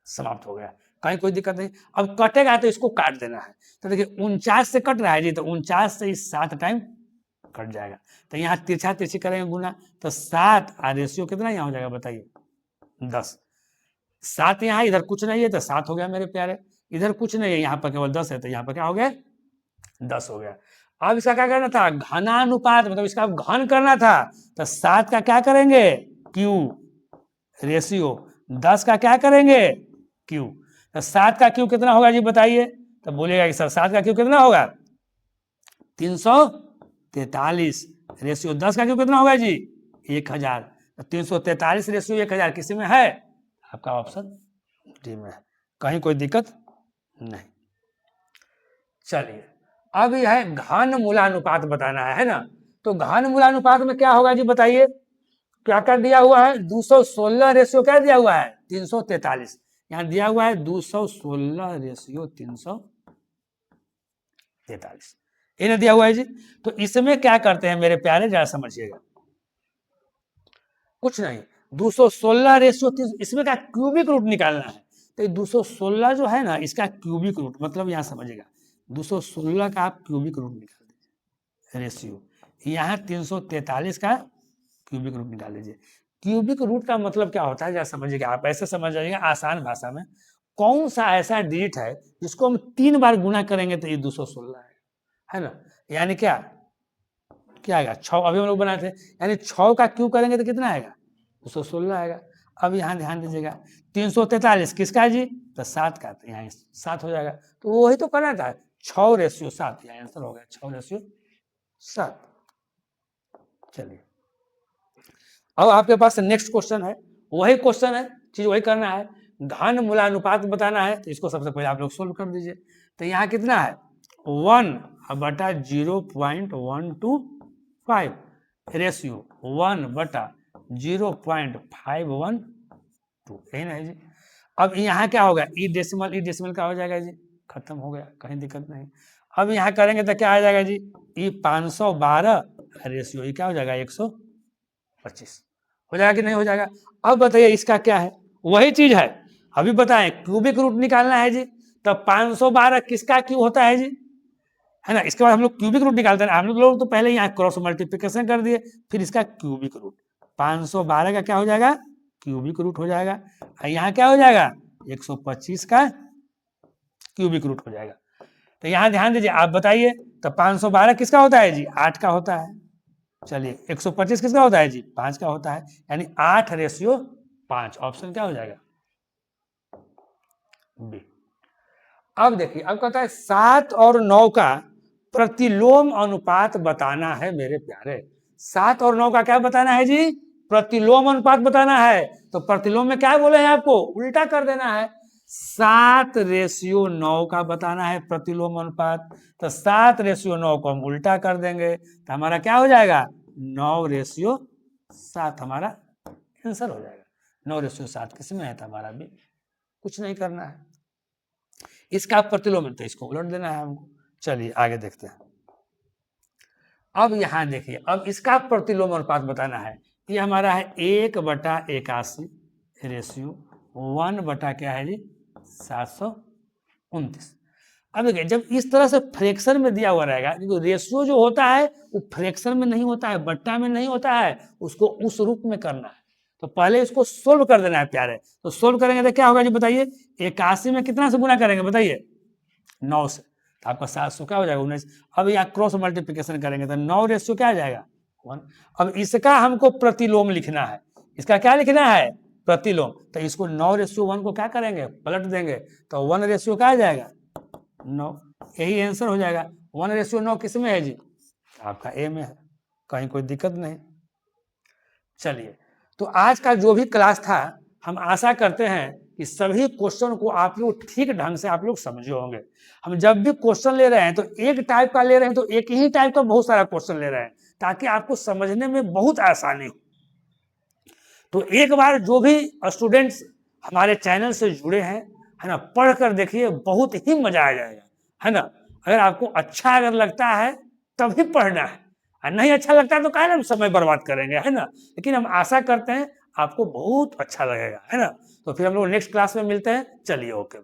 समाप्त हो गया, कहीं कोई दिक्कत नहीं। अब कटेगा तो इसको काट देना है। तो देखिए 49 से कट रहा है जी, तो 49 से 7 टाइम कट जाएगा। तो यहाँ तिरछा तिरछी करेंगे गुना, तो 7 और रेशियो कितना यहाँ हो जाएगा बताइए, 10। 7 यहाँ, इधर कुछ नहीं है तो 7 हो गया मेरे प्यारे, इधर कुछ नहीं है यहाँ पर केवल 10 है, तो यहाँ पर क्या हो गया 10 हो गया। अब इसका क्या करना था, घनानुपात, मतलब इसका घन करना था। तो 7 का क्या करेंगे, क्यू रेशियो, 10 का क्या करेंगे, क्यू। तो 7 का क्यू कितना होगा जी बताइए, तो बोलिएगा कि सर 7 का क्यू कितना होगा 343, रेशियो 10 का क्यू कितना होगा जी 1000। तो 343 रेशियो 1000 किसी में है, आपका ऑप्शन डी में है, कहीं कोई दिक्कत नहीं। चलिए अब यह है घन मूलानुपात बताना है ना। तो घन मूलानुपात में क्या होगा जी बताइए, क्या कर दिया हुआ है 216 रेशियो क्या दिया हुआ है 343, यहां दिया हुआ है 216 रेशियो 343, इन्हें दिया हुआ है जी। तो इसमें क्या करते हैं मेरे प्यारे, जरा समझिएगा। कुछ नहीं, 216 रेशियो, इसमें क्या क्यूबिक रूट निकालना है। तो 216 जो है ना, इसका क्यूबिक रूट मतलब यहां समझिएगा 216 का आप क्यूबिक रूट निकाल दीजिए रेशियो, यहाँ 343 का क्यूबिक रूट निकाल लीजिए। क्यूबिक रूट का मतलब क्या होता है जरा समझिएगा, आप ऐसे समझ जाइएगा आसान भाषा में। कौन सा ऐसा डिजिट है जिसको हम 3 बार गुना करेंगे तो ये 216 है ना। यानी क्या क्या आएगा 6, अभी हम लोग बनाए थे, यानी 6 का क्यूब करेंगे तो कितना आएगा 216 आएगा। अब यहाँ ध्यान दीजिएगा 343 किसका है जी, तो 7 का, तो यहाँ 7 हो जाएगा। तो वही तो करना था 6 रेशियो 7, यहाँ आंसर हो गया 6 रेशियो 7। चलिए अब आपके पास नेक्स्ट क्वेश्चन है, वही क्वेश्चन है, चीज वही करना है, घन मूलानुपात बताना है। तो इसको सबसे पहले आप लोग सोल्व कर दीजिए। तो यहाँ कितना है 1/0.125 रेशियो 1/0.512, यही ना है जी। अब यहाँ क्या होगा, ई डेसिमल का हो जाएगा जी, खत्म हो गया, कहीं दिक्कत नहीं। अब यहाँ करेंगे तो क्या आ जाएगा जी, ई 512 रेशियो ई क्या हो जाएगा 125, हो जाएगा कि नहीं हो जाएगा। अब बताइए इसका क्या है, वही चीज है, अभी बताएं क्यूबिक रूट निकालना है जी, तब 512 किसका क्यू होता है जी, है ना। इसके बाद हम लोग क्यूबिक रूट निकालते हैं, हम लोग तो पहले यहाँ क्रॉस मल्टीप्लिकेशन कर दिए, फिर इसका क्यूबिक रूट 512 का क्या हो जाएगा, क्यूबिक रूट हो जाएगा। यहाँ क्या हो जाएगा 125 का क्यूबिक रूट हो जाएगा। तो यहाँ ध्यान दीजिए, आप बताइए तो 512 किसका होता है जी, 8 का होता है। चलिए 125 किसका होता है जी, 5 का होता है, यानी 8/5। ऑप्शन क्या हो जाएगा, बी। अब देखिए, अब कहता है 7 और 9 का प्रतिलोम अनुपात बताना है मेरे प्यारे। 7 और 9 का क्या बताना है जी, प्रतिलोम अनुपात बताना है। तो प्रतिलोम में क्या बोले हैं आपको, उल्टा कर देना है। 7/9 का बताना है प्रतिलोम अनुपात, तो 7/9 को हम उल्टा कर देंगे तो हमारा क्या हो जाएगा 9/7 हमारा आंसर हो जाएगा। 9/7 किसमें है, तो हमारा भी कुछ नहीं करना है, इसका प्रतिलोम है तो इसको उलट देना है हमको। चलिए आगे देखते हैं। अब यहां देखिए, अब इसका प्रतिलोम अनुपात बताना है, ये हमारा है 1/81 रेशियो 1 क्या है जी 729। अब देखिए, जब इस तरह से फ्रैक्शन में दिया हुआ रहेगा, क्योंकि रेशियो जो होता है वो फ्रैक्शन में नहीं होता है, बट्टा में नहीं होता है, उसको उस रूप में करना है। तो पहले इसको सोल्व कर देना है प्यारे। तो सोल्व करेंगे तो क्या होगा जी बताइए, 81 में कितना से गुना करेंगे बताइए, 9 से, तो आपका 700 क्या हो जाएगा 19। अब यहाँ क्रॉस मल्टीप्लिकेशन करेंगे तो 9 क्या आ जाएगा 1। अब इसका हमको प्रतिलोम लिखना है, इसका क्या लिखना है प्रतिलोम, तो इसको 9/1 को क्या करेंगे पलट देंगे, तो 1 क्या आ जाएगा 9, यही आंसर हो जाएगा। 1/9 किस में है जी, आपका ए में है, कहीं कोई दिक्कत नहीं। चलिए, तो आज का जो भी क्लास था, हम आशा करते हैं कि सभी क्वेश्चन को आप लोग ठीक ढंग से आप लोग समझे होंगे। हम जब भी क्वेश्चन ले रहे हैं तो एक टाइप का ले रहे हैं, तो एक ही टाइप का बहुत सारा क्वेश्चन ले रहे हैं, ताकि आपको समझने में बहुत आसानी हो। तो एक बार जो भी स्टूडेंट्स हमारे चैनल से जुड़े हैं, है ना, पढ़ कर देखिए, बहुत ही मजा आ जाएगा, है ना। अगर आपको अच्छा अगर लगता है तभी पढ़ना है, और नहीं अच्छा लगता है तो काहे ना समय बर्बाद करेंगे, है ना। लेकिन हम आशा करते हैं आपको बहुत अच्छा लगेगा, है ना। तो फिर हम लोग नेक्स्ट क्लास में मिलते हैं, चलिए ओके।